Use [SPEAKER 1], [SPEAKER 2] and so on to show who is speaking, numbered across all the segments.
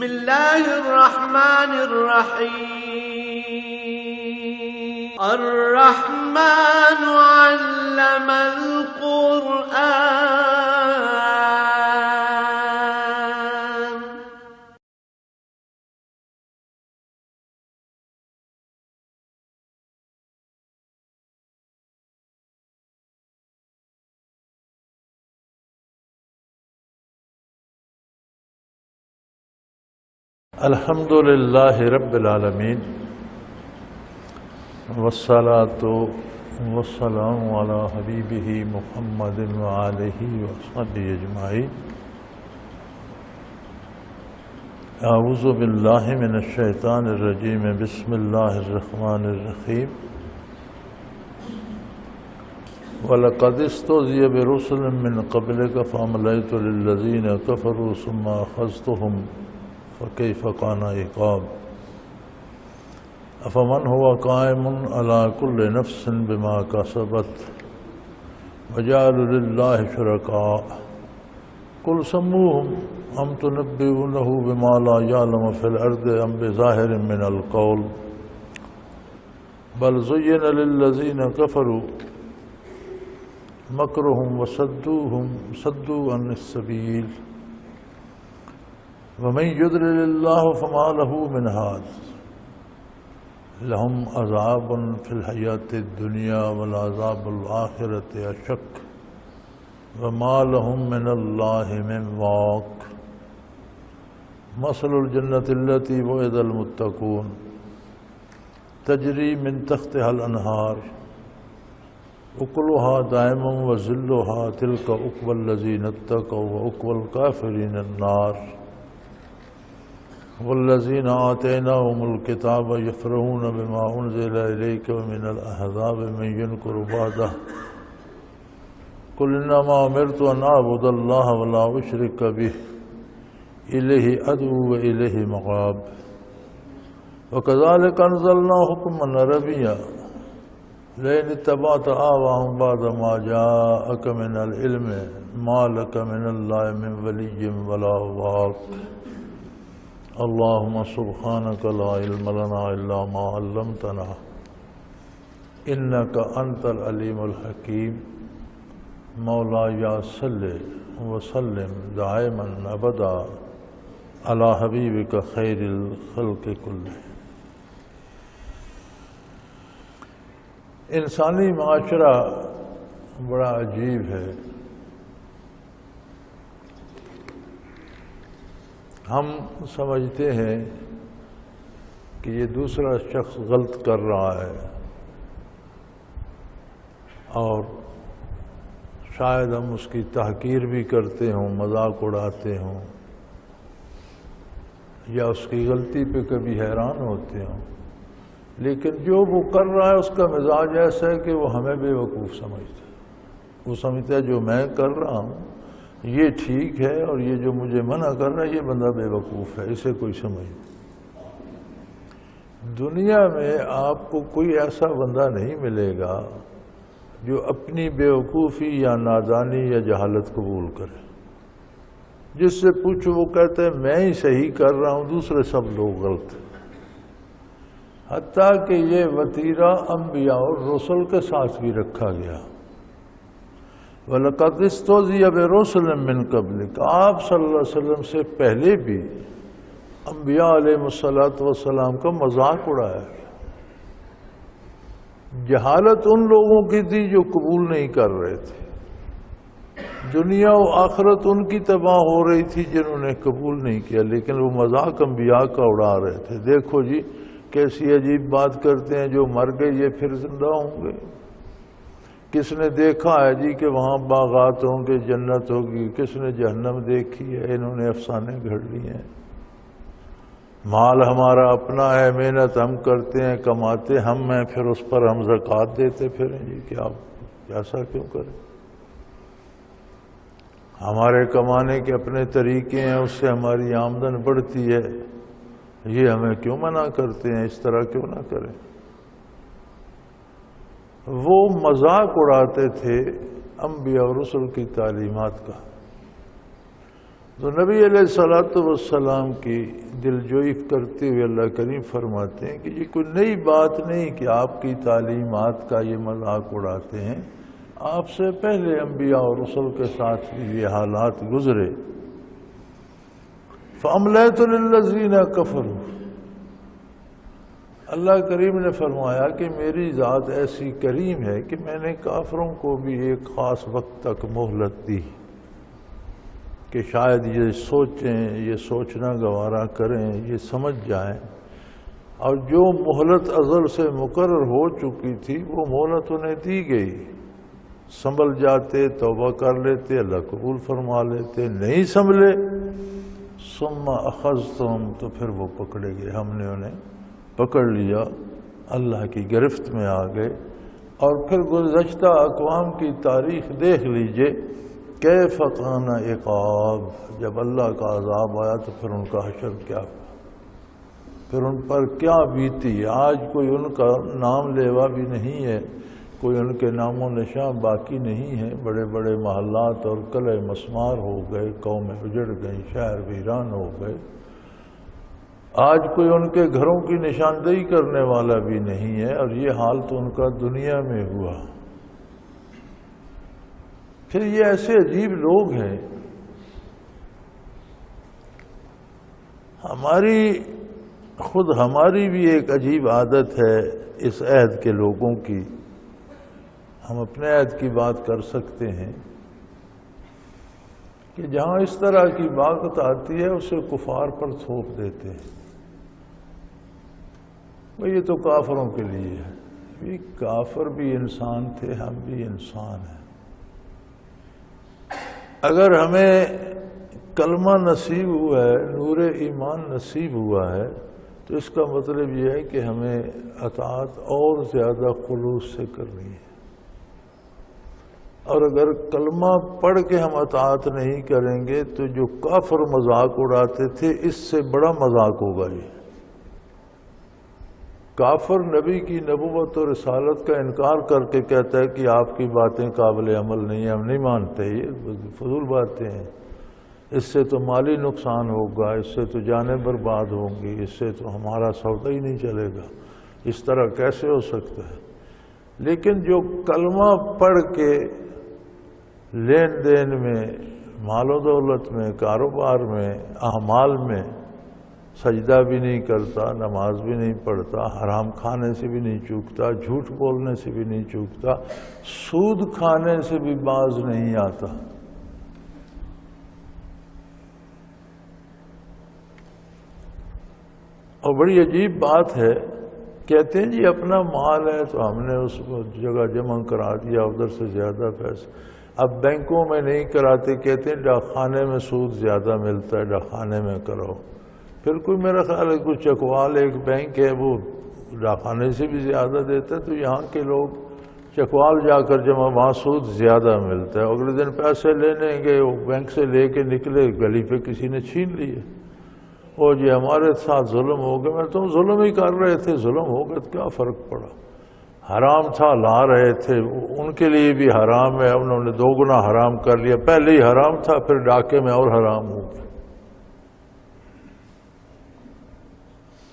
[SPEAKER 1] بسم اللہ الرحمن الرحیم الرحمن علم القرآن
[SPEAKER 2] الحمد للہ رب العالمین والصلاة والسلام علی حبیبہ محمد وآلہ وصحبہ اجمعین۔ اعوذ باللہ من الشیطان الرجیم، بسم اللہ الرحمن الرحیم۔ وَلَقَدِ اسْتُهْزِئَ بِرُسُلٍ مِّن قَبْلِكَ فَأَمْلَيْتُ لِلَّذِينَ كَفَرُوا ثُمَّ أَخَذْتُهُمْ فَكَيْفَ كَانَ عِقَابِ۔ أَفَمَنْ هُوَ قَائِمٌ عَلَى كُلِّ نَفْسٍ بِمَا كَسَبَتْ وَجَعَلُوا لِلَّهِ شُرَكَاءَ قُلْ سَمُّوهُمْ أَمْ تُنَبِّئُونَهُ بِمَا لَا يَعْلَمُ فِي الْأَرْضِ أَمْ بِظَاهِرٍ مِّنَ الْقَوْلِ بَلْ زُيِّنَ لِلَّذِينَ كَفَرُوا مَكْرُهُمْ وَصَدُّوا عَنِ السَّبِيلِ وَمَن يُضْلِلِ اللَّهُ فَمَا لَهُ مِنْ هَادٍ لَهُمْ عَذَابٌ فِي الْحَيَاةِ الدُّنْيَا وَالْعَذَابُ الْآخِرَةِ أَشَقُّ وَمَا لَهُم مِّنَ اللَّهِ مِنْ وَاقٍ مَثَلُ الْجَنَّةِ الَّتِي وُعِدَ الْمُتَّقُونَ تَجْرِي مِن تَحْتِهَا الْأَنْهَارُ أُكُلُهَا دَائِمٌ وَظِلُّهَا تِلْكَ عُقْبَى الَّذِينَ اتَّقَوْا وَعُقْبَى الْكَافِرِينَ النَّارُ والذین آتیناہم الکتاب یفرحون بما انزل الیک ومن الاحزاب من ینکر بعدہ قل انما امرت ان اعبد اللہ ولا اشرک بہ الیہ ادعو والیہ مآب وکذالک انزلنا حکما عربیا لئن اتبعت اہواءهم بعد ما جاءک من العلم ما لک من اللہ من ولی ولا واق۔ اللہم سبحانک لا علم لنا الا ما علمتنا انک انت العلیم الحکیم۔ مولایا صلی وسلم دائما ابدا علی حبیبک خیر الخلق کلہ۔ انسانی معاشرہ بڑا عجیب ہے۔ ہم سمجھتے ہیں کہ یہ دوسرا شخص غلط کر رہا ہے اور شاید ہم اس کی تحقیر بھی کرتے ہوں، مذاق اڑاتے ہوں یا اس کی غلطی پہ کبھی حیران ہوتے ہوں، لیکن جو وہ کر رہا ہے اس کا مزاج ایسا ہے کہ وہ ہمیں بے وقوف سمجھتا ہے۔ وہ سمجھتا ہے جو میں کر رہا ہوں یہ ٹھیک ہے اور یہ جو مجھے منع کر رہا ہے یہ بندہ بے وقوف ہے، اسے کوئی سمجھ نہیں۔ دنیا میں آپ کو کوئی ایسا بندہ نہیں ملے گا جو اپنی بے وقوفی یا نادانی یا جہالت قبول کرے۔ جس سے پوچھو وہ کہتا ہے میں ہی صحیح کر رہا ہوں، دوسرے سب لوگ غلط ہیں۔ حتیٰ کہ یہ وتیرہ انبیاء اور رسل کے ساتھ بھی رکھا گیا۔ وَلَقَدِ اسْتُهْزِئَ بِرُسُلٍ مِّن قَبْلِكَ، آپ صلی اللہ علیہ وسلم سے پہلے بھی انبیاء علیہ السلام کا مذاق اڑایا گیا۔ جہالت ان لوگوں کی تھی جو قبول نہیں کر رہے تھے، دنیا و آخرت ان کی تباہ ہو رہی تھی جنہوں نے قبول نہیں کیا، لیکن وہ مذاق انبیاء کا اڑا رہے تھے۔ دیکھو جی کیسی عجیب بات کرتے ہیں، جو مر گئے یہ پھر زندہ ہوں گے۔ کس نے دیکھا ہے جی کہ وہاں باغات ہوں گے، جنت ہوگی؟ کس نے جہنم دیکھی ہے؟ انہوں نے افسانے گھڑ لیے ہیں۔ مال ہمارا اپنا ہے، محنت ہم کرتے ہیں، کماتے ہم ہیں، پھر اس پر ہم زکوٰۃ دیتے پھریں جی کہ آپ ایسا کیوں کریں؟ ہمارے کمانے کے اپنے طریقے ہیں، اس سے ہماری آمدن بڑھتی ہے، یہ ہمیں کیوں منع کرتے ہیں؟ اس طرح کیوں نہ کریں؟ وہ مذاق اڑاتے تھے انبیاء اور رسل کی تعلیمات کا۔ تو نبی علیہ الصلوۃ والسلام کی دلجوئی کرتے ہوئے اللہ کریم فرماتے ہیں کہ یہ کوئی نئی بات نہیں کہ آپ کی تعلیمات کا یہ مذاق اڑاتے ہیں، آپ سے پہلے انبیاء اور رسل کے ساتھ بھی یہ حالات گزرے۔ فَأَمْلَيْتُ لِلَّذِينَ كَفَرُوا، اللہ کریم نے فرمایا کہ میری ذات ایسی کریم ہے کہ میں نے کافروں کو بھی ایک خاص وقت تک مہلت دی کہ شاید یہ سوچیں، یہ سوچنا گوارا کریں، یہ سمجھ جائیں، اور جو مہلت ازل سے مقرر ہو چکی تھی وہ مہلت انہیں دی گئی، سنبھل جاتے، توبہ کر لیتے، اللہ قبول فرما لیتے، نہیں سنبھلے ثم اخذتم، تو پھر وہ پکڑے گئے، ہم نے انہیں پکڑ لیا، اللہ کی گرفت میں آ گئے۔ اور پھر گزشتہ اقوام کی تاریخ دیکھ لیجئے، کیف کان عقاب، جب اللہ کا عذاب آیا تو پھر ان کا حشر کیا ہوا، پھر ان پر کیا بیتی۔ آج کوئی ان کا نام لیوا بھی نہیں ہے، کوئی ان کے نام و نشان باقی نہیں ہے، بڑے بڑے محلات اور قلعے مسمار ہو گئے، قومیں اجڑ گئیں، شہر ویران ہو گئے، آج کوئی ان کے گھروں کی نشاندہی کرنے والا بھی نہیں ہے، اور یہ حال تو ان کا دنیا میں ہوا۔ پھر یہ ایسے عجیب لوگ ہیں، ہماری بھی ایک عجیب عادت ہے اس عہد کے لوگوں کی، ہم اپنے عہد کی بات کر سکتے ہیں کہ جہاں اس طرح کی بات آتی ہے اسے کفار پر تھوپ دیتے ہیں، یہ تو کافروں کے لیے ہے، کافر بھی انسان تھے، ہم بھی انسان ہیں۔ اگر ہمیں کلمہ نصیب ہوا ہے، نور ایمان نصیب ہوا ہے، تو اس کا مطلب یہ ہے کہ ہمیں اطاعت اور زیادہ خلوص سے کرنی ہے، اور اگر کلمہ پڑھ کے ہم اطاعت نہیں کریں گے تو جو کافر مذاق اڑاتے تھے اس سے بڑا مذاق ہوگا۔ یہ کافر نبی کی نبوت اور رسالت کا انکار کر کے کہتا ہے کہ آپ کی باتیں قابل عمل نہیں ہیں، ہم نہیں مانتے، یہ فضول باتیں ہیں، اس سے تو مالی نقصان ہوگا، اس سے تو جانیں برباد ہوں گی، اس سے تو ہمارا سودا ہی نہیں چلے گا، اس طرح کیسے ہو سکتا ہے۔ لیکن جو کلمہ پڑھ کے لین دین میں، مال و دولت میں، کاروبار میں، اعمال میں سجدہ بھی نہیں کرتا، نماز بھی نہیں پڑھتا، حرام کھانے سے بھی نہیں چوکتا، جھوٹ بولنے سے بھی نہیں چوکتا، سود کھانے سے بھی باز نہیں آتا، اور بڑی عجیب بات ہے، کہتے ہیں جی اپنا مال ہے تو ہم نے اس کو جگہ جمع کرا دیا، ادھر سے زیادہ پیسے، اب بینکوں میں نہیں کراتے، کہتے ہیں ڈاک خانے میں سود زیادہ ملتا ہے، ڈاک خانے میں کرو۔ پھر کوئی میرا خیال ہے کوئی چکوال ایک بینک ہے وہ ڈاک خانے سے بھی زیادہ دیتا ہے، تو یہاں کے لوگ چکوال جا کر جمع، وہاں سود زیادہ ملتا ہے، اگلے دن پیسے لینے گئے، وہ بینک سے لے کے نکلے، گلی پہ کسی نے چھین لیے، اور جی ہمارے ساتھ ظلم ہو گیا۔ میں تم ظلم ہی کر رہے تھے، ظلم ہو گیا تو کیا فرق پڑا، حرام تھا لا رہے تھے، ان کے لیے بھی حرام ہے، انہوں نے 2 گنا حرام کر لیا، پہلے ہی حرام تھا، پھر ڈاکے میں اور حرام ہو گیا۔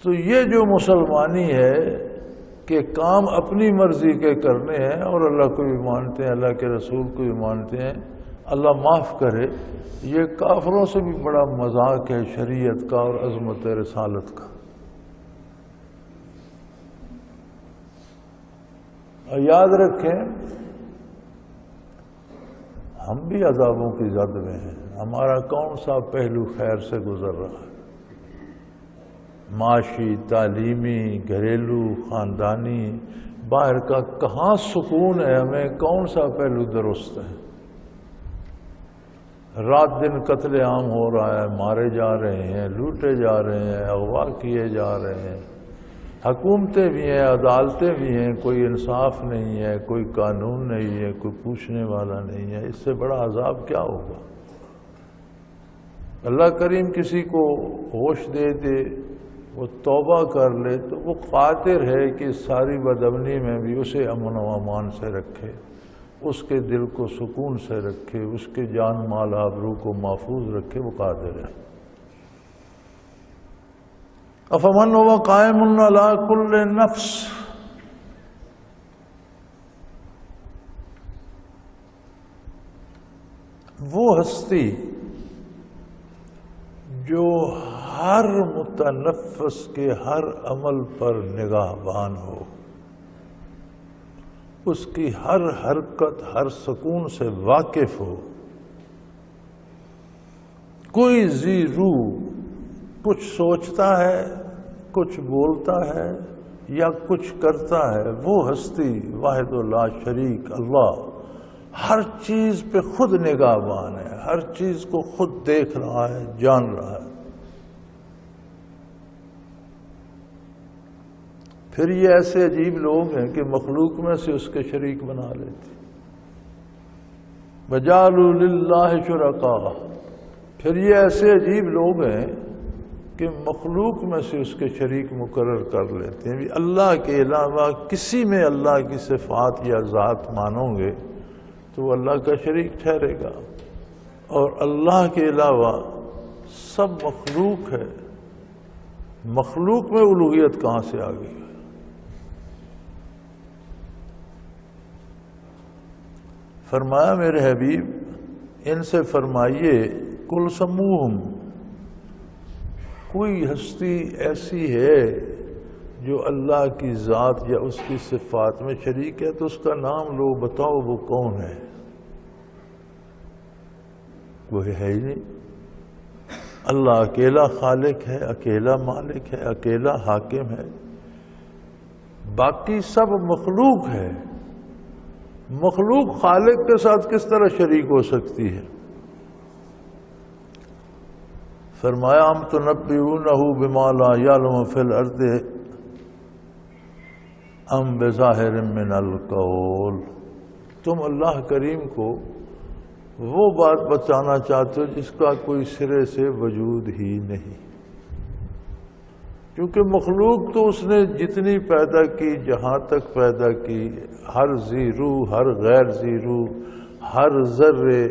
[SPEAKER 2] تو یہ جو مسلمانی ہے کہ کام اپنی مرضی کے کرنے ہیں، اور اللہ کو بھی مانتے ہیں، اللہ کے رسول کو بھی مانتے ہیں، اللہ معاف کرے، یہ کافروں سے بھی بڑا مذاق ہے شریعت کا اور عظمت رسالت کا۔ اور یاد رکھیں ہم بھی عذابوں کی زد میں ہیں، ہمارا کون سا پہلو خیر سے گزر رہا ہے، معاشی، تعلیمی، گھریلو، خاندانی، باہر کا کہاں سکون ہے، ہمیں کون سا پہلو درست ہے؟ رات دن قتل عام ہو رہا ہے، مارے جا رہے ہیں، لوٹے جا رہے ہیں، اغوا کیے جا رہے ہیں، حکومتیں بھی ہیں، عدالتیں بھی ہیں، کوئی انصاف نہیں ہے، کوئی قانون نہیں ہے، کوئی پوچھنے والا نہیں ہے، اس سے بڑا عذاب کیا ہوگا؟ اللہ کریم کسی کو ہوش دے دے، وہ توبہ کر لے تو وہ قادر ہے کہ ساری بدامنی میں بھی اسے امن و امان سے رکھے، اس کے دل کو سکون سے رکھے، اس کے جان مال آبرو کو محفوظ رکھے، وہ قادر ہے۔ افمن هو قائم علی کل نفس، وہ ہستی جو ہر متنفس کے ہر عمل پر نگہبان ہو، اس کی ہر حرکت ہر سکون سے واقف ہو، کوئی ذی روح کچھ سوچتا ہے، کچھ بولتا ہے یا کچھ کرتا ہے، وہ ہستی واحد لا شریک اللہ ہر چیز پہ خود نگہبان ہے، ہر چیز کو خود دیکھ رہا ہے، جان رہا ہے۔ پھر یہ ایسے عجیب لوگ ہیں کہ مخلوق میں سے اس کے شریک بنا لیتے، وَجَعَلُوا لِلَّهِ شُرَكَاءَ۔ پھر یہ ایسے عجیب لوگ ہیں کہ مخلوق میں سے اس کے شریک مقرر کر لیتے ہیں۔ اللہ کے علاوہ کسی میں اللہ کی صفات یا ذات مانو گے تو وہ اللہ کا شریک ٹھہرے گا، اور اللہ کے علاوہ سب مخلوق ہے، مخلوق میں الوہیت کہاں سے آ گئی؟ فرمایا میرے حبیب ان سے فرمائیے کل سموہم، کوئی ہستی ایسی ہے جو اللہ کی ذات یا اس کی صفات میں شریک ہے تو اس کا نام لو، بتاؤ وہ کون ہے؟ وہ ہے ہی نہیں۔ اللہ اکیلا خالق ہے، اکیلا مالک ہے، اکیلا حاکم ہے، باقی سب مخلوق ہے۔ مخلوق خالق کے ساتھ کس طرح شریک ہو سکتی ہے؟ فرمایا ام تنبئونہ بما لا یعلم فی الارض ام بظاہر من القول، تم اللہ کریم کو وہ بات بتانا چاہتے ہو جس کا کوئی سرے سے وجود ہی نہیں، کیونکہ مخلوق تو اس نے جتنی پیدا کی، جہاں تک پیدا کی، ہر ذی روح، ہر غیر ذی روح، ہر ذرے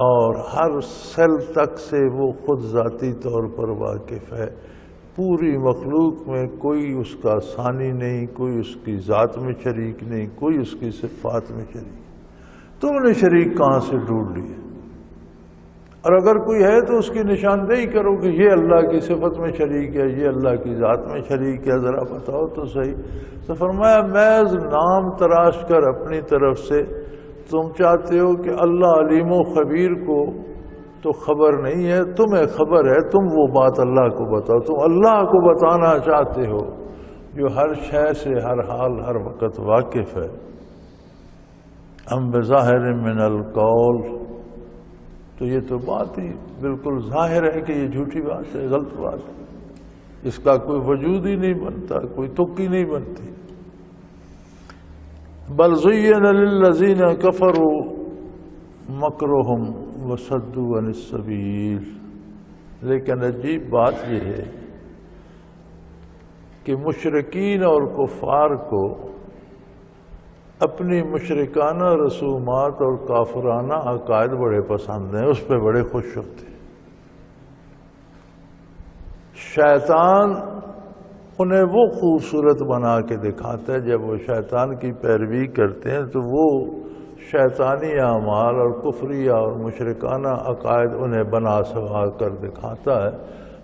[SPEAKER 2] اور ہر سیل تک سے وہ خود ذاتی طور پر واقف ہے۔ پوری مخلوق میں کوئی اس کا ثانی نہیں، کوئی اس کی ذات میں شریک نہیں، کوئی اس کی صفات میں شریک۔ تم نے شریک کہاں سے ڈھونڈ لیے؟ اور اگر کوئی ہے تو اس کی نشاندہی کرو کہ یہ اللہ کی صفت میں شریک ہے، یہ اللہ کی ذات میں شریک ہے، ذرا بتاؤ تو صحیح۔ تو فرمایا محض نام تراش کر اپنی طرف سے تم چاہتے ہو کہ اللہ علیم و خبیر کو تو خبر نہیں ہے، تمہیں خبر ہے، تم وہ بات اللہ کو بتاؤ۔ تم اللہ کو بتانا چاہتے ہو جو ہر شے سے ہر حال ہر وقت واقف ہے۔ ام بظاہر من القول، تو یہ تو بات ہی بالکل ظاہر ہے کہ یہ جھوٹی بات ہے، غلط بات ہے، اس کا کوئی وجود ہی نہیں بنتا، کوئی تک ہی نہیں بنتی۔ بل زین للذین کفروا مکرہم وصدوا عن السبیل، لیکن عجیب بات یہ ہے کہ مشرکین اور کفار کو اپنی مشرکانہ رسومات اور کافرانہ عقائد بڑے پسند ہیں، اس پہ بڑے خوش ہوتے ہیں۔ شیطان انہیں وہ خوبصورت بنا کے دکھاتا ہے، جب وہ شیطان کی پیروی کرتے ہیں تو وہ شیطانی اعمال اور کفریہ اور مشرکانہ عقائد انہیں بنا سوا کر دکھاتا ہے،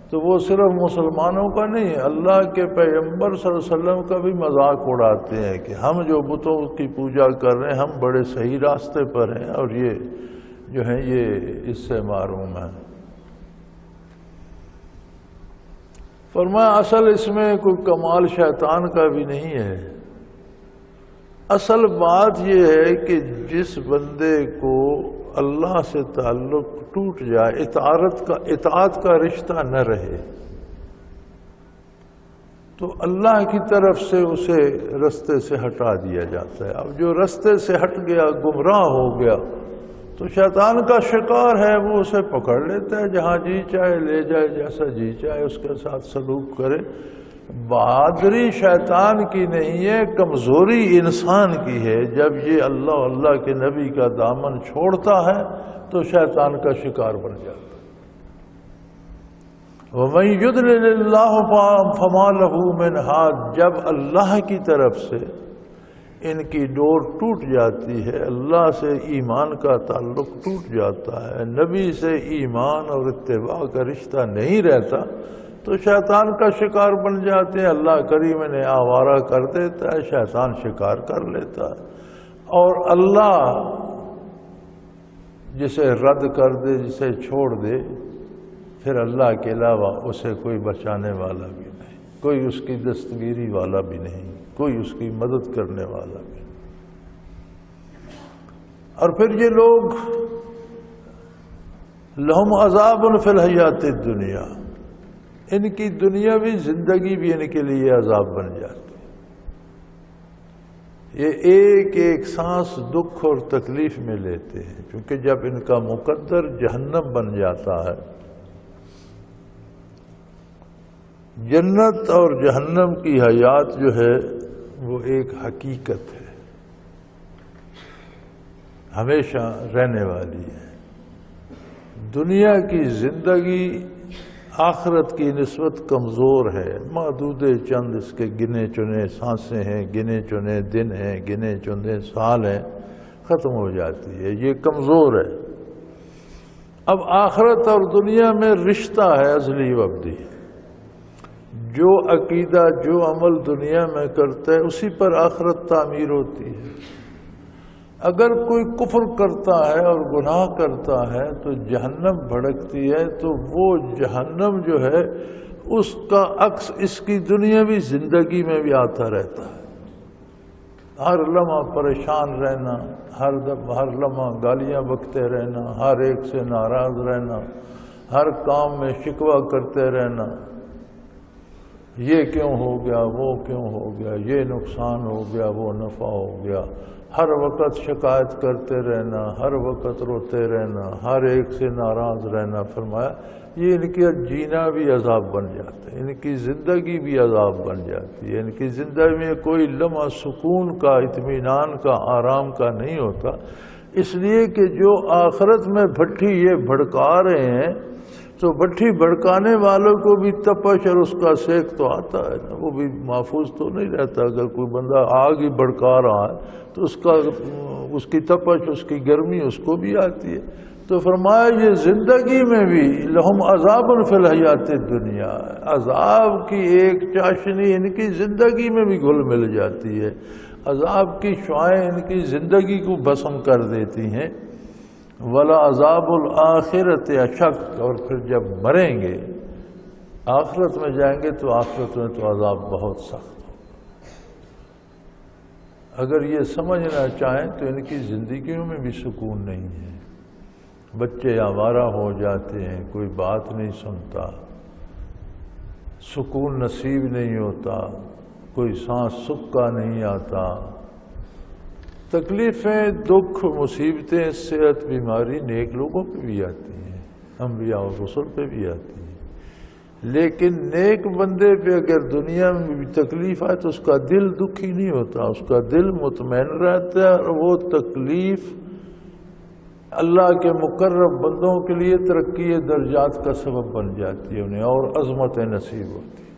[SPEAKER 2] تو وہ صرف مسلمانوں کا نہیں، اللہ کے پیغمبر صلی اللہ علیہ وسلم کا بھی مذاق اڑاتے ہیں کہ ہم جو بتوں کی پوجا کر رہے ہیں ہم بڑے صحیح راستے پر ہیں، اور یہ جو ہیں یہ اس سے معروم ہیں۔ فرمایا اصل اس میں کوئی کمال شیطان کا بھی نہیں ہے، اصل بات یہ ہے کہ جس بندے کو اللہ سے تعلق ٹوٹ جائے، اطاعت کا رشتہ نہ رہے، تو اللہ کی طرف سے اسے رستے سے ہٹا دیا جاتا ہے۔ اب جو رستے سے ہٹ گیا، گمراہ ہو گیا، تو شیطان کا شکار ہے، وہ اسے پکڑ لیتا ہے، جہاں جی چاہے لے جائے، جیسا جی چاہے اس کے ساتھ سلوک کرے۔ بہادری شیطان کی نہیں ہے، کمزوری انسان کی ہے۔ جب یہ اللہ اللہ کے نبی کا دامن چھوڑتا ہے تو شیطان کا شکار بن جاتا ہے۔ وَمَن يُضْلِلِ اللَّهُ فَمَا لَهُ مِنْ هَادٍ، جب اللہ کی طرف سے ان کی ڈور ٹوٹ جاتی ہے، اللہ سے ایمان کا تعلق ٹوٹ جاتا ہے، نبی سے ایمان اور اتباع کا رشتہ نہیں رہتا تو شیطان کا شکار بن جاتے ہیں۔ اللہ کریم نے آوارہ کر دیتا ہے، شیطان شکار کر لیتا ہے، اور اللہ جسے رد کر دے، جسے چھوڑ دے، پھر اللہ کے علاوہ اسے کوئی بچانے والا بھی نہیں، کوئی اس کی دستگیری والا بھی نہیں، کوئی اس کی مدد کرنے والا بھی نہیں۔ اور پھر یہ لوگ لہم عذاب فی الحیات الدنیا، ان کی دنیاوی زندگی بھی ان کے لیے عذاب بن جاتی ہے۔ یہ ایک ایک سانس دکھ اور تکلیف میں لیتے ہیں، کیونکہ جب ان کا مقدر جہنم بن جاتا ہے۔ جنت اور جہنم کی حیات جو ہے وہ ایک حقیقت ہے، ہمیشہ رہنے والی ہے۔ دنیا کی زندگی آخرت کی نسبت کمزور ہے، محدود چند اس کے گنے چنے سانسیں ہیں، گنے چنے دن ہیں، گنے چنے سال ہیں، ختم ہو جاتی ہے، یہ کمزور ہے۔ اب آخرت اور دنیا میں رشتہ ہے ازلی و ابدی۔ جو عقیدہ جو عمل دنیا میں کرتا ہے اسی پر آخرت تعمیر ہوتی ہے۔ اگر کوئی کفر کرتا ہے اور گناہ کرتا ہے تو جہنم بھڑکتی ہے، تو وہ جہنم جو ہے اس کا عکس اس کی دنیاوی زندگی میں بھی آتا رہتا ہے۔ ہر لمحہ پریشان رہنا، ہر لمحہ گالیاں بکتے رہنا، ہر ایک سے ناراض رہنا، ہر کام میں شکوہ کرتے رہنا، یہ کیوں ہو گیا، وہ کیوں ہو گیا، یہ نقصان ہو گیا، وہ نفع ہو گیا، ہر وقت شکایت کرتے رہنا، ہر وقت روتے رہنا، ہر ایک سے ناراض رہنا۔ فرمایا یہ ان کی جینا بھی عذاب بن جاتا ہے، ان کی زندگی بھی عذاب بن جاتی ہے، ان کی زندگی میں کوئی لمحہ سکون کا، اطمینان کا، آرام کا نہیں ہوتا، اس لیے کہ جو آخرت میں بھٹی یہ بھڑکا رہے ہیں، تو بھٹی بھڑکانے والوں کو بھی تپش اور اس کا سیک تو آتا ہے نا، وہ بھی محفوظ تو نہیں رہتا۔ اگر کوئی بندہ آگ ہی بھڑکا رہا ہے تو اس کی تپش، اس کی گرمی اس کو بھی آتی ہے۔ تو فرمایا یہ زندگی میں بھی لہم عذاب فی الحیات الدنیا، عذاب کی ایک چاشنی ان کی زندگی میں بھی گھل مل جاتی ہے، عذاب کی شعائیں ان کی زندگی کو بسم کر دیتی ہیں۔ ولا عذاب الآخرت اشق، اور پھر جب مریں گے آخرت میں جائیں گے تو آخرت میں تو عذاب بہت سخت ہو۔ اگر یہ سمجھنا چاہیں تو ان کی زندگیوں میں بھی سکون نہیں ہے، بچے آوارہ ہو جاتے ہیں، کوئی بات نہیں سنتا، سکون نصیب نہیں ہوتا، کوئی سانس سکھ کا نہیں آتا، تکلیفیں، دکھ، مصیبتیں، صحت، بیماری نیک لوگوں پہ بھی آتی ہیں، انبیاء اور رسل پہ بھی آتی ہیں، لیکن نیک بندے پہ اگر دنیا میں بھی تکلیف آئے تو اس کا دل دکھی نہیں ہوتا، اس کا دل مطمئن رہتا ہے، اور وہ تکلیف اللہ کے مقرب بندوں کے لیے ترقی درجات کا سبب بن جاتی ہے انہیں، اور عظمت نصیب ہوتی ہے۔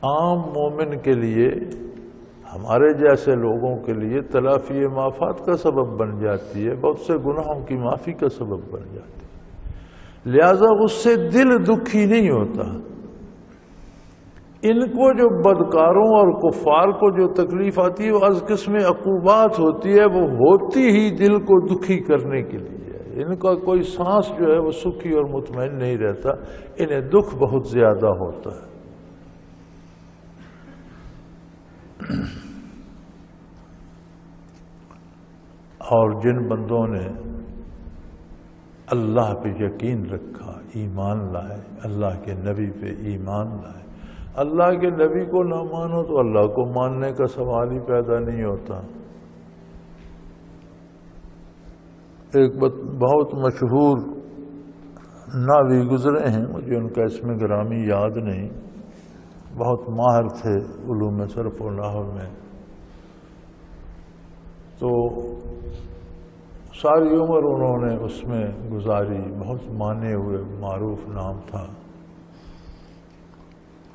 [SPEAKER 2] عام مومن کے لیے، ہمارے جیسے لوگوں کے لیے تلافی معافات کا سبب بن جاتی ہے، بہت سے گناہوں کی معافی کا سبب بن جاتی ہے، لہذا اس سے دل دکھی نہیں ہوتا۔ ان کو جو بدکاروں اور کفار کو جو تکلیف آتی ہے وہ از قسم عقوبات ہوتی ہے، وہ ہوتی ہی دل کو دکھی کرنے کے لیے۔ ان کا کوئی سانس جو ہے وہ سکھی اور مطمئن نہیں رہتا، انہیں دکھ بہت زیادہ ہوتا ہے۔ اور جن بندوں نے اللہ پہ یقین رکھا، ایمان لائے، اللہ کے نبی پہ ایمان لائے، اللہ کے نبی کو نہ مانو تو اللہ کو ماننے کا سوال ہی پیدا نہیں ہوتا۔ ایک بہت مشہور ناوی گزرے ہیں، مجھے ان کا اسم گرامی یاد نہیں، بہت ماہر تھے علوم صرف و نحو میں، تو ساری عمر انہوں نے اس میں گزاری، بہت مانے ہوئے معروف نام تھا۔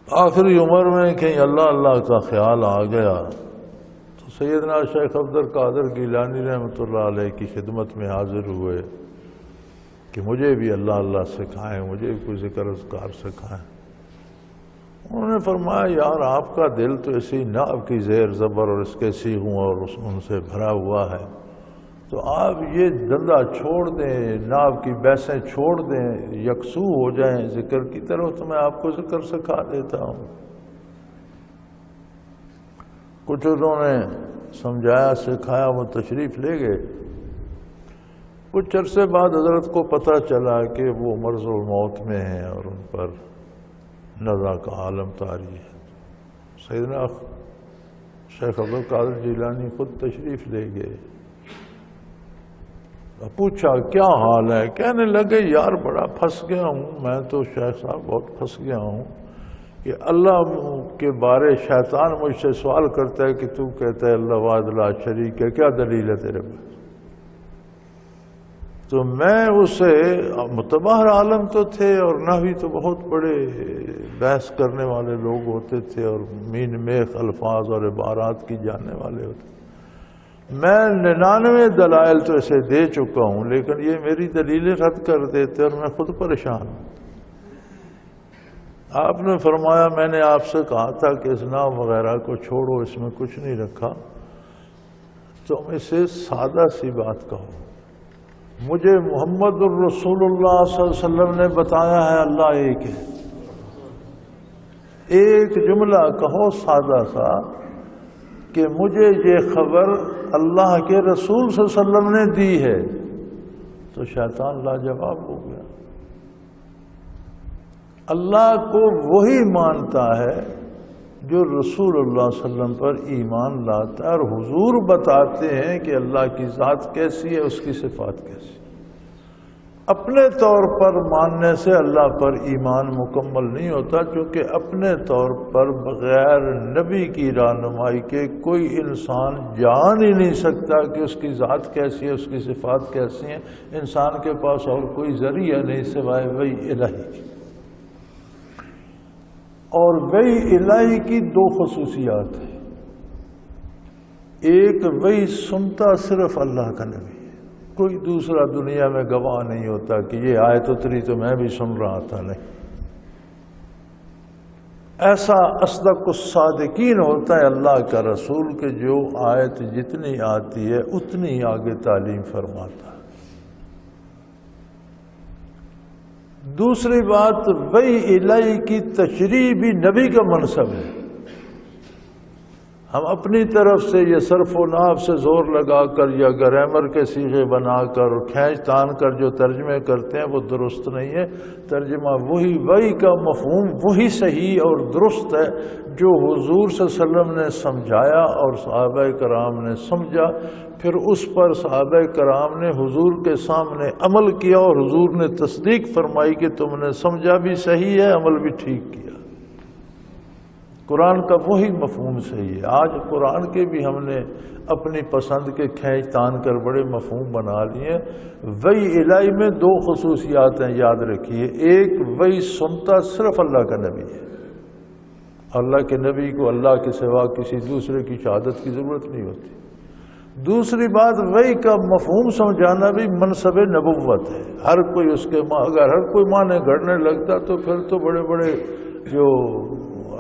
[SPEAKER 2] آخری عمر میں کہیں اللہ اللہ کا خیال آ گیا تو سیدنا شیخ عبد القادر گیلانی رحمۃ اللہ علیہ کی خدمت میں حاضر ہوئے کہ مجھے بھی اللہ اللہ سکھائیں، مجھے بھی کوئی ذکر اذکار سکھائیں۔ انہوں نے فرمایا یار آپ کا دل تو اسی ناب کی زیر زبر اور اس کے سیغوں اور ان سے بھرا ہوا ہے، تو آپ یہ دھندا چھوڑ دیں، ناب کی بحثیں چھوڑ دیں، یکسو ہو جائیں ذکر کی طرف، تو میں آپ کو ذکر سکھا دیتا ہوں۔ کچھ انہوں نے سمجھایا سکھایا، وہ تشریف لے گئے۔ کچھ عرصے بعد حضرت کو پتہ چلا کہ وہ مرض الموت میں ہیں اور ان پر نزع کا عالم طاری ہے۔ سیدنا شیخ عبد القادر جیلانی خود تشریف لے گئے، پوچھا کیا حال ہے؟ کہنے لگے یار بڑا پھنس گیا ہوں میں تو شیخ صاحب، بہت پھنس گیا ہوں کہ اللہ کے بارے شیطان مجھ سے سوال کرتا ہے کہ تو کہتا ہے اللہ واحد لا شریک ہے، کیا دلیل ہے تیرے پاس؟ تو میں اسے متبہر عالم تو تھے اور نہ بھی تو بہت بڑے بحث کرنے والے لوگ ہوتے تھے اور مین میخ الفاظ اور عبارات کی جاننے والے ہوتے، میں 99 دلائل تو اسے دے چکا ہوں، لیکن یہ میری دلیلیں رد کر دیتے اور میں خود پریشان ہوں۔ آپ نے فرمایا میں نے آپ سے کہا تھا کہ اس نام وغیرہ کو چھوڑو، اس میں کچھ نہیں رکھا، تم اسے سادہ سی بات کہو، مجھے محمد الرسول اللہ صلی اللہ علیہ وسلم نے بتایا ہے اللہ ایک ہے، ایک جملہ کہو سادہ سا کہ مجھے یہ خبر اللہ کے رسول صلی اللہ علیہ وسلم نے دی ہے، تو شیطان لاجواب ہو گیا۔ اللہ کو وہی مانتا ہے جو رسول اللہ صلی اللہ علیہ وسلم پر ایمان لاتا ہے، اور حضور بتاتے ہیں کہ اللہ کی ذات کیسی ہے، اس کی صفات کیسی ہے۔ اپنے طور پر ماننے سے اللہ پر ایمان مکمل نہیں ہوتا، چونکہ اپنے طور پر بغیر نبی کی رہنمائی کے کوئی انسان جان ہی نہیں سکتا کہ اس کی ذات کیسی ہے، اس کی صفات کیسی ہیں۔ انسان کے پاس اور کوئی ذریعہ نہیں سوائے وحی الہی کی، اور وحی الہی کی دو خصوصیات ہیں، ایک وحی سنتا صرف اللہ کا نبی، کوئی دوسرا دنیا میں گواہ نہیں ہوتا کہ یہ آیت اتری تو میں بھی سن رہا تھا، نہیں، ایسا اصدق الصادقین ہوتا ہے اللہ کا رسول کہ جو آیت جتنی آتی ہے اتنی آگے تعلیم فرماتا ہے۔ دوسری بات وحی الہی کی تشریح بھی نبی کا منصب ہے۔ ہم اپنی طرف سے یہ صرف و نحو سے زور لگا کر یا گرامر کے صیغے بنا کر کھینچ تان کر جو ترجمے کرتے ہیں وہ درست نہیں ہے۔ ترجمہ وحی کا مفہوم وہی صحیح اور درست ہے جو حضور صلی اللہ علیہ وسلم نے سمجھایا اور صحابہ کرام نے سمجھا، پھر اس پر صحابہ کرام نے حضور کے سامنے عمل کیا اور حضور نے تصدیق فرمائی کہ تم نے سمجھا بھی صحیح ہے، عمل بھی ٹھیک کیا۔ قرآن کا وہی مفہوم صحیح ہے۔ آج قرآن کے بھی ہم نے اپنی پسند کے کھینچ تان کر بڑے مفہوم بنا لیے۔ وحی الہی میں دو خصوصیات ہیں، یاد رکھیے، ایک وحی سنتا صرف اللہ کا نبی ہے، اللہ کے نبی کو اللہ کے سوا کسی دوسرے کی شہادت کی ضرورت نہیں ہوتی۔ دوسری بات وحی کا مفہوم سمجھانا بھی منصب نبوت ہے، ہر کوئی اس کے اگر ہر کوئی معنی گھڑنے لگتا تو پھر تو بڑے بڑے جو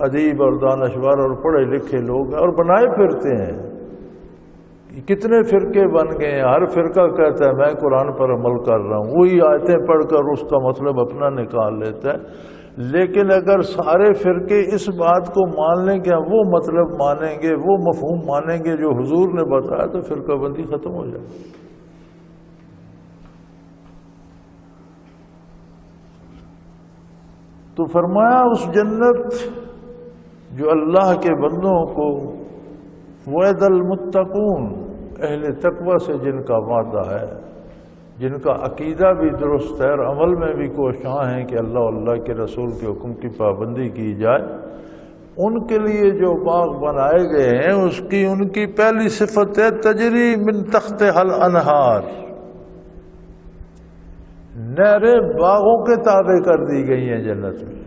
[SPEAKER 2] ادیب اور دانشور اور پڑھے لکھے لوگ اور بنائے پھرتے ہیں، کتنے فرقے بن گئے ہیں، ہر فرقہ کہتا ہے میں قرآن پر عمل کر رہا ہوں، وہی آیتیں پڑھ کر اس کا مطلب اپنا نکال لیتا ہے۔ لیکن اگر سارے فرقے اس بات کو مان لیں کہ وہ مطلب مانیں گے، وہ مفہوم مانیں گے جو حضور نے بتایا، تو فرقہ بندی ختم ہو جائے گی۔ تو فرمایا اس جنت جو اللہ کے بندوں کو وعد المتقون، اہل تقوی سے جن کا وعدہ ہے، جن کا عقیدہ بھی درست ہے اور عمل میں بھی کوشاں ہیں کہ اللہ کے رسول کے حکم کی پابندی کی جائے، ان کے لیے جو باغ بنائے گئے ہیں اس کی ان کی پہلی صفت ہے تجری من تحتھا الانہار، نہریں باغوں کے تابع کر دی گئی ہیں جنت میں۔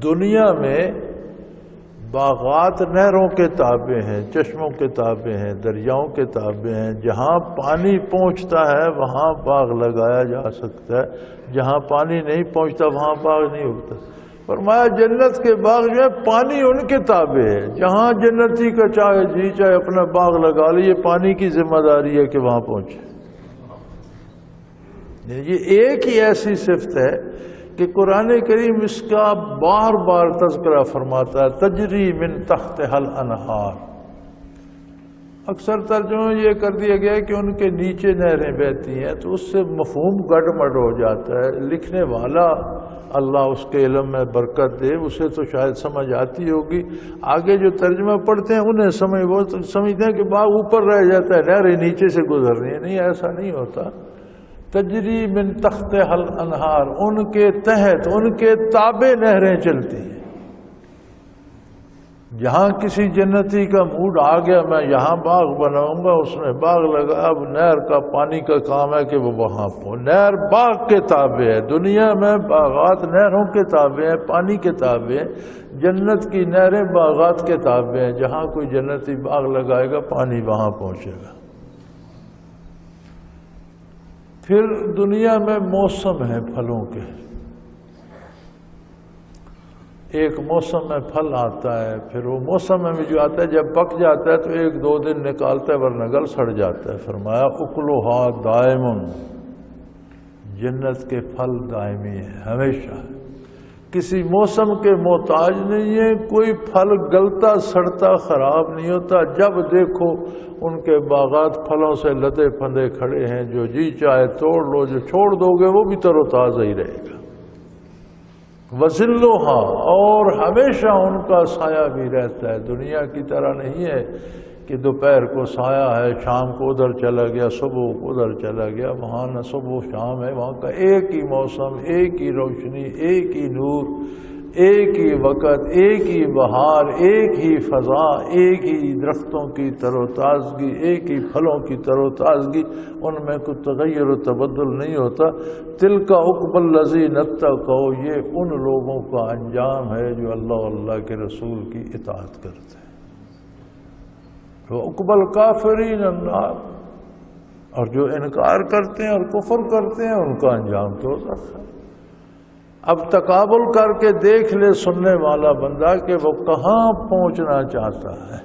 [SPEAKER 2] دنیا میں باغات نہروں کے تابع ہیں، چشموں کے تابع ہیں، دریاؤں کے تابع ہیں۔ جہاں پانی پہنچتا ہے وہاں باغ لگایا جا سکتا ہے، جہاں پانی نہیں پہنچتا وہاں باغ نہیں ہوتا۔ فرمایا جنت کے باغ جو ہے پانی ان کے تابع ہے، جہاں جنتی کا چاہے جی چاہے اپنا باغ لگا لے، یہ پانی کی ذمہ داری ہے کہ وہاں پہنچے۔ یہ ایک ہی ایسی صفت ہے کہ قرآن کریم اس کا بار بار تذکرہ فرماتا ہے، تجری من تحتھا الانہار۔ اکثر ترجمہ یہ کر دیا گیا ہے کہ ان کے نیچے نہریں بہتی ہیں، تو اس سے مفہوم گڑبڑ ہو جاتا ہے۔ لکھنے والا اللہ اس کے علم میں برکت دے، اسے تو شاید سمجھ آتی ہوگی، آگے جو ترجمہ پڑھتے ہیں انہیں وہ سمجھتے ہیں کہ باغ اوپر رہ جاتا ہے، نہریں نیچے سے گزر رہی ہیں۔ نہیں، ایسا نہیں ہوتا۔ تجری من تحتھا الانہار، ان کے تحت ان کے تابع نہریں چلتی ہیں۔ جہاں کسی جنتی کا موڈ آ گیا میں یہاں باغ بناؤں گا، اس نے باغ لگا، اب نہر کا پانی کا کام ہے کہ وہ وہاں پہنچے۔ نہر باغ کے تابع ہے، دنیا میں باغات نہروں کے تابع ہیں، پانی کے تابع ہیں۔ جنت کی نہریں باغات کے تابع ہیں، جہاں کوئی جنتی باغ لگائے گا پانی وہاں پہنچے گا۔ پھر دنیا میں موسم ہیں پھلوں کے، ایک موسم میں پھل آتا ہے، پھر وہ موسم میں جو آتا ہے جب پک جاتا ہے تو 1-2 دن نکالتا ہے ورنہ گل سڑ جاتا ہے۔ فرمایا اکلھا دائم، جنت کے پھل دائمی ہیں، ہمیشہ، کسی موسم کے محتاج نہیں ہے۔ کوئی پھل گلتا سڑتا خراب نہیں ہوتا، جب دیکھو ان کے باغات پھلوں سے لدے پھندے کھڑے ہیں، جو جی چاہے توڑ لو، جو چھوڑ دو گے وہ بھی تر و تازہ ہی رہے گا۔ وَظِلُّهَا، اور ہمیشہ ان کا سایہ بھی رہتا ہے۔ دنیا کی طرح نہیں ہے کہ دوپہر کو سایہ ہے، شام کو ادھر چلا گیا، صبح کو ادھر چلا گیا۔ وہاں نہ صبح شام ہے، وہاں کا ایک ہی موسم، ایک ہی روشنی، ایک ہی نور، ایک ہی وقت، ایک ہی بہار، ایک ہی فضا، ایک ہی درختوں کی تر و تازگی، ایک ہی پھلوں کی تر و تازگی، ان میں کوئی تغیر و تبدل نہیں ہوتا۔ تِلْکَ عُقْبَى الَّذِينَ اتَّقَوْا، یہ ان لوگوں کا انجام ہے جو اللہ اور اللہ کے رسول کی اطاعت کرتے ہیں۔ وَعُقْبَى الْكَافِرِينَ النَّارُ، اور جو انکار کرتے ہیں اور کفر کرتے ہیں ان کا انجام دوزخ ہے۔ اب تقابل کر کے دیکھ لے سننے والا بندہ کہ وہ کہاں پہنچنا چاہتا ہے۔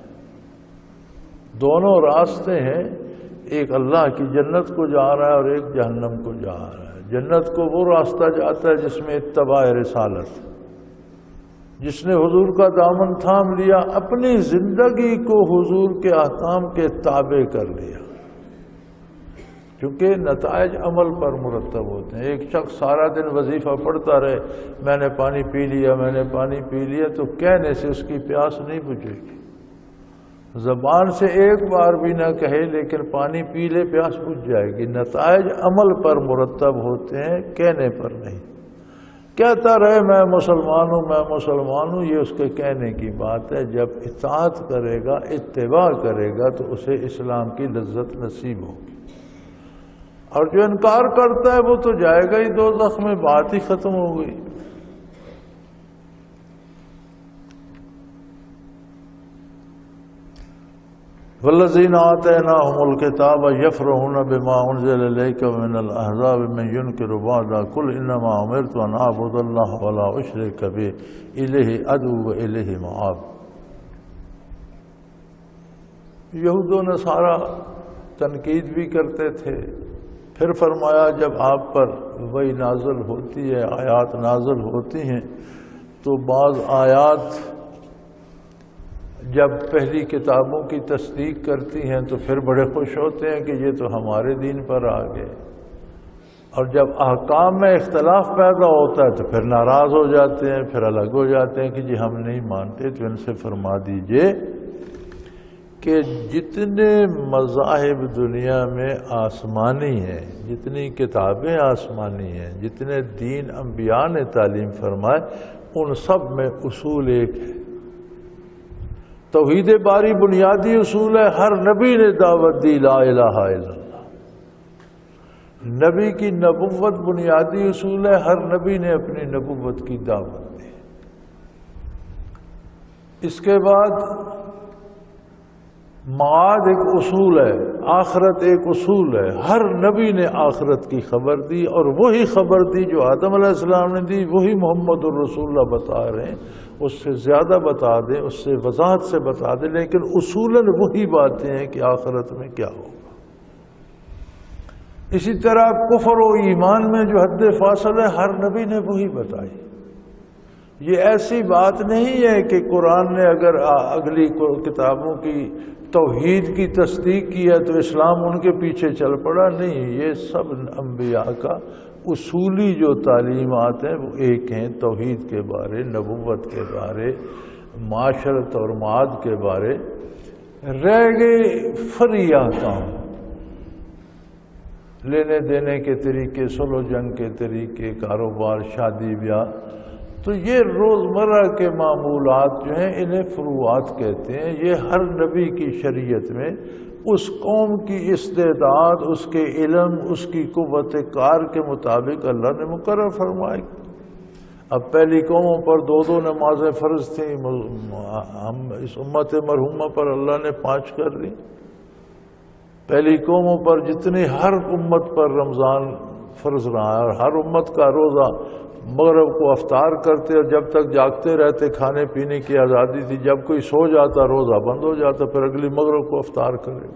[SPEAKER 2] دونوں راستے ہیں، ایک اللہ کی جنت کو جا رہا ہے اور ایک جہنم کو جا رہا ہے۔ جنت کو وہ راستہ جاتا ہے جس میں اتباع رسالت، جس نے حضور کا دامن تھام لیا، اپنی زندگی کو حضور کے احکام کے تابع کر لیا، کیونکہ نتائج عمل پر مرتب ہوتے ہیں۔ ایک شخص سارا دن وظیفہ پڑھتا رہے، میں نے پانی پی لیا، میں نے پانی پی لیا، تو کہنے سے اس کی پیاس نہیں بجھے گی۔ زبان سے ایک بار بھی نہ کہے لیکن پانی پی لے، پیاس بجھ جائے گی۔ نتائج عمل پر مرتب ہوتے ہیں، کہنے پر نہیں۔ کہتا رہے میں مسلمان ہوں، میں مسلمان ہوں، یہ اس کے کہنے کی بات ہے۔ جب اطاعت کرے گا، اتباع کرے گا تو اسے اسلام کی لذت نصیب ہوگی، اور جو انکار کرتا ہے وہ تو جائے گا ہی دوزخ میں، بات ہی ختم ہو گئی۔ وَالَّذِينَ آتَيْنَاهُمُ الْكِتَابَ يَفْرَحُونَ بِمَا أُنزِلَ إِلَيْكَ مِنَ الْأَحْزَابِ مَن يُنكِرُ بَعْضَهُ قُلْ إِنَّمَا أُمِرْتُ أَنْ أَعْبُدَ اللَّهَ وَلَا أُشْرِكَ بِهِ إِلَيْهِ أَدْعُو وَإِلَيْهِ مَآبِ۔ یہود و نصارہ تنقید بھی کرتے تھے، پھر فرمایا جب آپ پر وحی نازل ہوتی ہے، آیات نازل ہوتی ہیں، تو بعض آیات جب پہلی کتابوں کی تصدیق کرتی ہیں تو پھر بڑے خوش ہوتے ہیں کہ یہ تو ہمارے دین پر آ گئے، اور جب احکام میں اختلاف پیدا ہوتا ہے تو پھر ناراض ہو جاتے ہیں، پھر الگ ہو جاتے ہیں کہ جی ہم نہیں مانتے۔ تو ان سے فرما دیجئے کہ جتنے مذاہب دنیا میں آسمانی ہیں، جتنی کتابیں آسمانی ہیں، جتنے دین انبیاء نے تعلیم فرمائے، ان سب میں اصول ایک ہے۔ توحید باری بنیادی اصول ہے، ہر نبی نے دعوت دی لا الہ الا اللہ۔ نبی کی نبوت بنیادی اصول ہے، ہر نبی نے اپنی نبوت کی دعوت دی۔ اس کے بعد معاد ایک اصول ہے، آخرت ایک اصول ہے، ہر نبی نے آخرت کی خبر دی، اور وہی خبر دی جو آدم علیہ السلام نے دی، وہی محمد الرسول اللہ بتا رہے ہیں، اس سے زیادہ بتا دیں، اس سے وضاحت سے بتا دیں، لیکن اصولاً وہی باتیں ہیں کہ آخرت میں کیا ہوگا۔ اسی طرح کفر و ایمان میں جو حد فاصل ہے، ہر نبی نے وہی بتائی۔ یہ ایسی بات نہیں ہے کہ قرآن نے اگر اگلی کتابوں کی توحید کی تصدیق کی ہے تو اسلام ان کے پیچھے چل پڑا، نہیں، یہ سب انبیاء کا اصولی جو تعلیمات ہیں وہ ایک ہیں، توحید کے بارے، نبوت کے بارے، معاشرت اور معاد کے بارے۔ رہ گئے فریع کام، لینے دینے کے طریقے، صلح و جنگ کے طریقے، کاروبار، شادی بیاہ، تو یہ روزمرہ کے معمولات جو ہیں انہیں فروعات کہتے ہیں۔ یہ ہر نبی کی شریعت میں اس قوم کی استعداد، اس کے علم، اس کی قوت کار کے مطابق اللہ نے مقرر فرمائی۔ اب پہلی قوموں پر 2 نمازیں فرض تھیں، ہم اس امت مرحومہ پر اللہ نے 5 کر دی۔ پہلی قوموں پر جتنی، ہر امت پر رمضان فرض رہا ہے، اور ہر امت کا روزہ مغرب کو افطار کرتے، اور جب تک جاگتے رہتے کھانے پینے کی آزادی تھی، جب کوئی سو جاتا روزہ بند ہو جاتا، پھر اگلی مغرب کو افطار کرے۔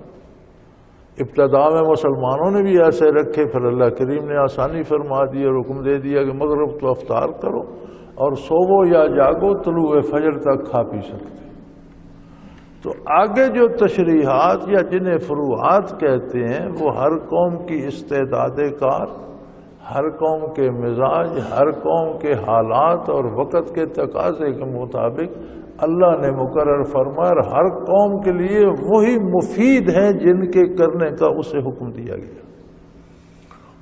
[SPEAKER 2] ابتدا میں مسلمانوں نے بھی ایسے رکھے، پھر اللہ کریم نے آسانی فرما دی اور حکم دے دیا کہ مغرب تو افطار کرو، اور سوو یا جاگو طلوع فجر تک کھا پی سکتے۔ تو آگے جو تشریحات یا جنہیں فروعات کہتے ہیں، وہ ہر قوم کی استعداد کار، ہر قوم کے مزاج، ہر قوم کے حالات اور وقت کے تقاضے کے مطابق اللہ نے مقرر فرمایا، اور ہر قوم کے لیے وہی مفید ہیں جن کے کرنے کا اسے حکم دیا گیا۔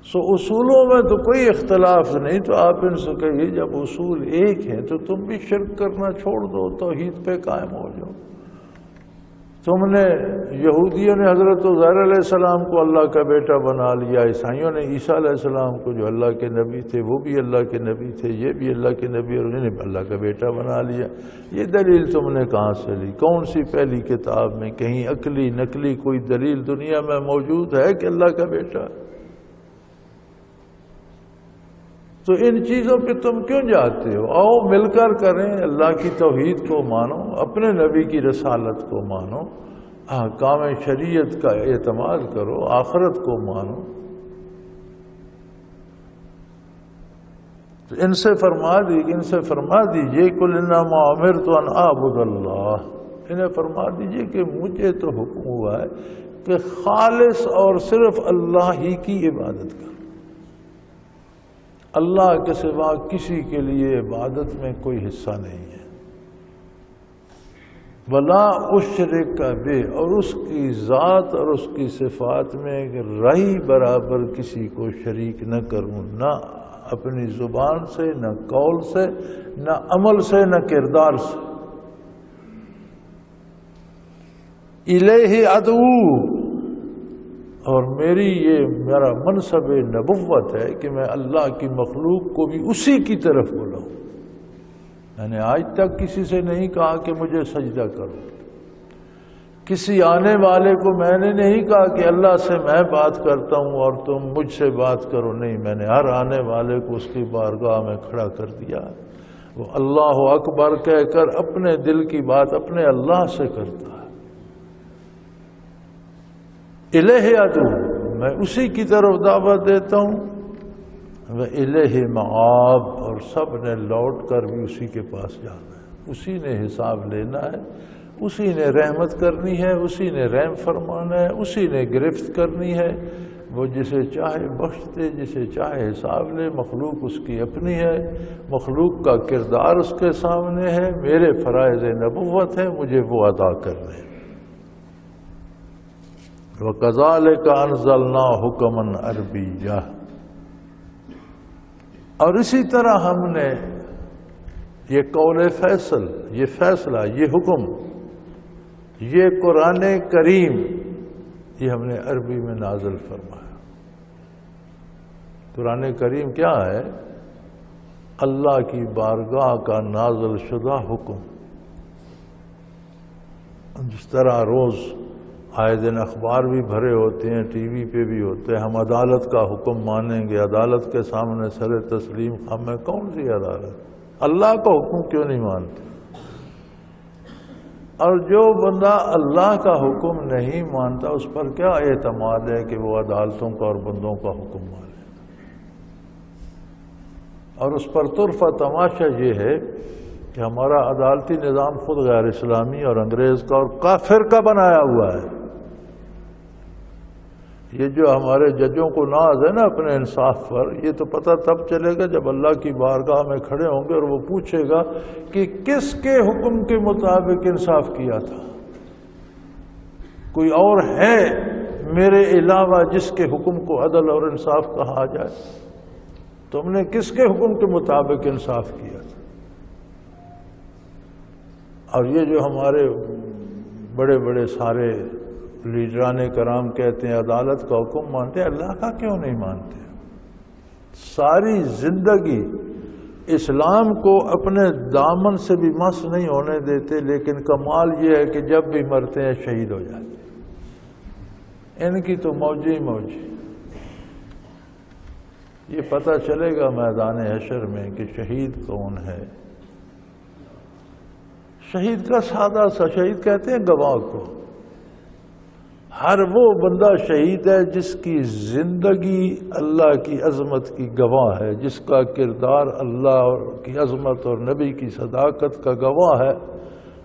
[SPEAKER 2] سو اصولوں میں تو کوئی اختلاف نہیں، تو آپ ان سے کہیے جب اصول ایک ہیں تو تم بھی شرک کرنا چھوڑ دو، توحید پہ قائم ہو جاؤ۔ تم نے، یہودیوں نے حضرت عزیر علیہ السلام کو اللہ کا بیٹا بنا لیا، عیسائیوں نے عیسیٰ علیہ السلام کو جو اللہ کے نبی تھے وہ بھی اللہ کے نبی تھے، یہ بھی اللہ کے نبی، اور انہیں اللہ کا بیٹا بنا لیا۔ یہ دلیل تم نے کہاں سے لی؟ کون سی پہلی کتاب میں کہیں عقلی نقلی کوئی دلیل دنیا میں موجود ہے کہ اللہ کا بیٹا؟ تو ان چیزوں پہ تم کیوں جاتے ہو؟ آؤ مل کر کریں، اللہ کی توحید کو مانو، اپنے نبی کی رسالت کو مانو، احکام شریعت کا اعتماد کرو، آخرت کو مانو۔ تو ان سے فرما دیجئے قل انما امرت ان اعبد اللہ، انہیں فرما دیجئے کہ مجھے تو حکم ہوا ہے کہ خالص اور صرف اللہ ہی کی عبادت کرو، اللہ کے سوا کسی کے لیے عبادت میں کوئی حصہ نہیں ہے۔ وَلَا أُشْرِكَ بِهِ، اور اس کی ذات اور اس کی صفات میں رہی برابر کسی کو شریک نہ کروں، نہ اپنی زبان سے، نہ قول سے، نہ عمل سے، نہ کردار سے۔ الیہ ادعو، اور میرا منصب نبوت ہے کہ میں اللہ کی مخلوق کو بھی اسی کی طرف بلاؤں۔ میں نے آج تک کسی سے نہیں کہا کہ مجھے سجدہ کرو، کسی آنے والے کو میں نے نہیں کہا کہ اللہ سے میں بات کرتا ہوں اور تم مجھ سے بات کرو، نہیں، میں نے ہر آنے والے کو اس کی بارگاہ میں کھڑا کر دیا، وہ اللہ اکبر کہہ کر اپنے دل کی بات اپنے اللہ سے کرتا ہے۔ الہ ادعو، میں اسی کی طرف دعوت دیتا ہوں، وَإِلَيْهِ مَآبٌ، اور سب نے لوٹ کر بھی اسی کے پاس جانا ہے، اسی نے حساب لینا ہے، اسی نے رحمت کرنی ہے، اسی نے رحم فرمانا ہے، اسی نے گرفت کرنی ہے، وہ جسے چاہے بخش دے، جسے چاہے حساب لے، مخلوق اس کی اپنی ہے، مخلوق کا کردار اس کے سامنے ہے، میرے فرائض نبوت ہیں، مجھے وہ ادا کرنے ہیں۔ وَكَذَلِكَ أَنزَلْنَا حُكْمًا عَرَبِيًّا، اور اسی طرح ہم نے یہ قول فیصل، یہ فیصلہ، یہ حکم، یہ قرآن کریم، یہ ہم نے عربی میں نازل فرمایا۔ قرآن کریم کیا ہے؟ اللہ کی بارگاہ کا نازل شدہ حکم۔ جس طرح روز آئے دن اخبار بھی بھرے ہوتے ہیں، ٹی وی پہ بھی ہوتے ہیں، ہم عدالت کا حکم مانیں گے، عدالت کے سامنے سر تسلیم خم ہے۔ کون سی عدالت؟ اللہ کا حکم کیوں نہیں مانتے؟ اور جو بندہ اللہ کا حکم نہیں مانتا اس پر کیا اعتماد ہے کہ وہ عدالتوں کا اور بندوں کا حکم مانے؟ اور اس پر طرفہ تماشا یہ ہے کہ ہمارا عدالتی نظام خود غیر اسلامی اور انگریز کا اور کافر کا بنایا ہوا ہے۔ یہ جو ہمارے ججوں کو ناز ہے نا اپنے انصاف پر، یہ تو پتہ تب چلے گا جب اللہ کی بارگاہ میں کھڑے ہوں گے اور وہ پوچھے گا کہ کس کے حکم کے مطابق انصاف کیا تھا؟ کوئی اور ہے میرے علاوہ جس کے حکم کو عدل اور انصاف کہا جائے؟ تم نے کس کے حکم کے مطابق انصاف کیا تھا؟ اور یہ جو ہمارے بڑے بڑے سارے لیڈران کرام کہتے ہیں عدالت کا حکم مانتے ہیں، اللہ کا کیوں نہیں مانتے؟ ساری زندگی اسلام کو اپنے دامن سے بھی مس نہیں ہونے دیتے، لیکن کمال یہ ہے کہ جب بھی مرتے ہیں شہید ہو جاتے ہیں۔ ان کی تو موجی موجی۔ یہ پتہ چلے گا میدان حشر میں کہ شہید کون ہے۔ شہید کا سادہ سا شہید کہتے ہیں گواہ کو۔ ہر وہ بندہ شہید ہے جس کی زندگی اللہ کی عظمت کی گواہ ہے، جس کا کردار اللہ کی عظمت اور نبی کی صداقت کا گواہ ہے۔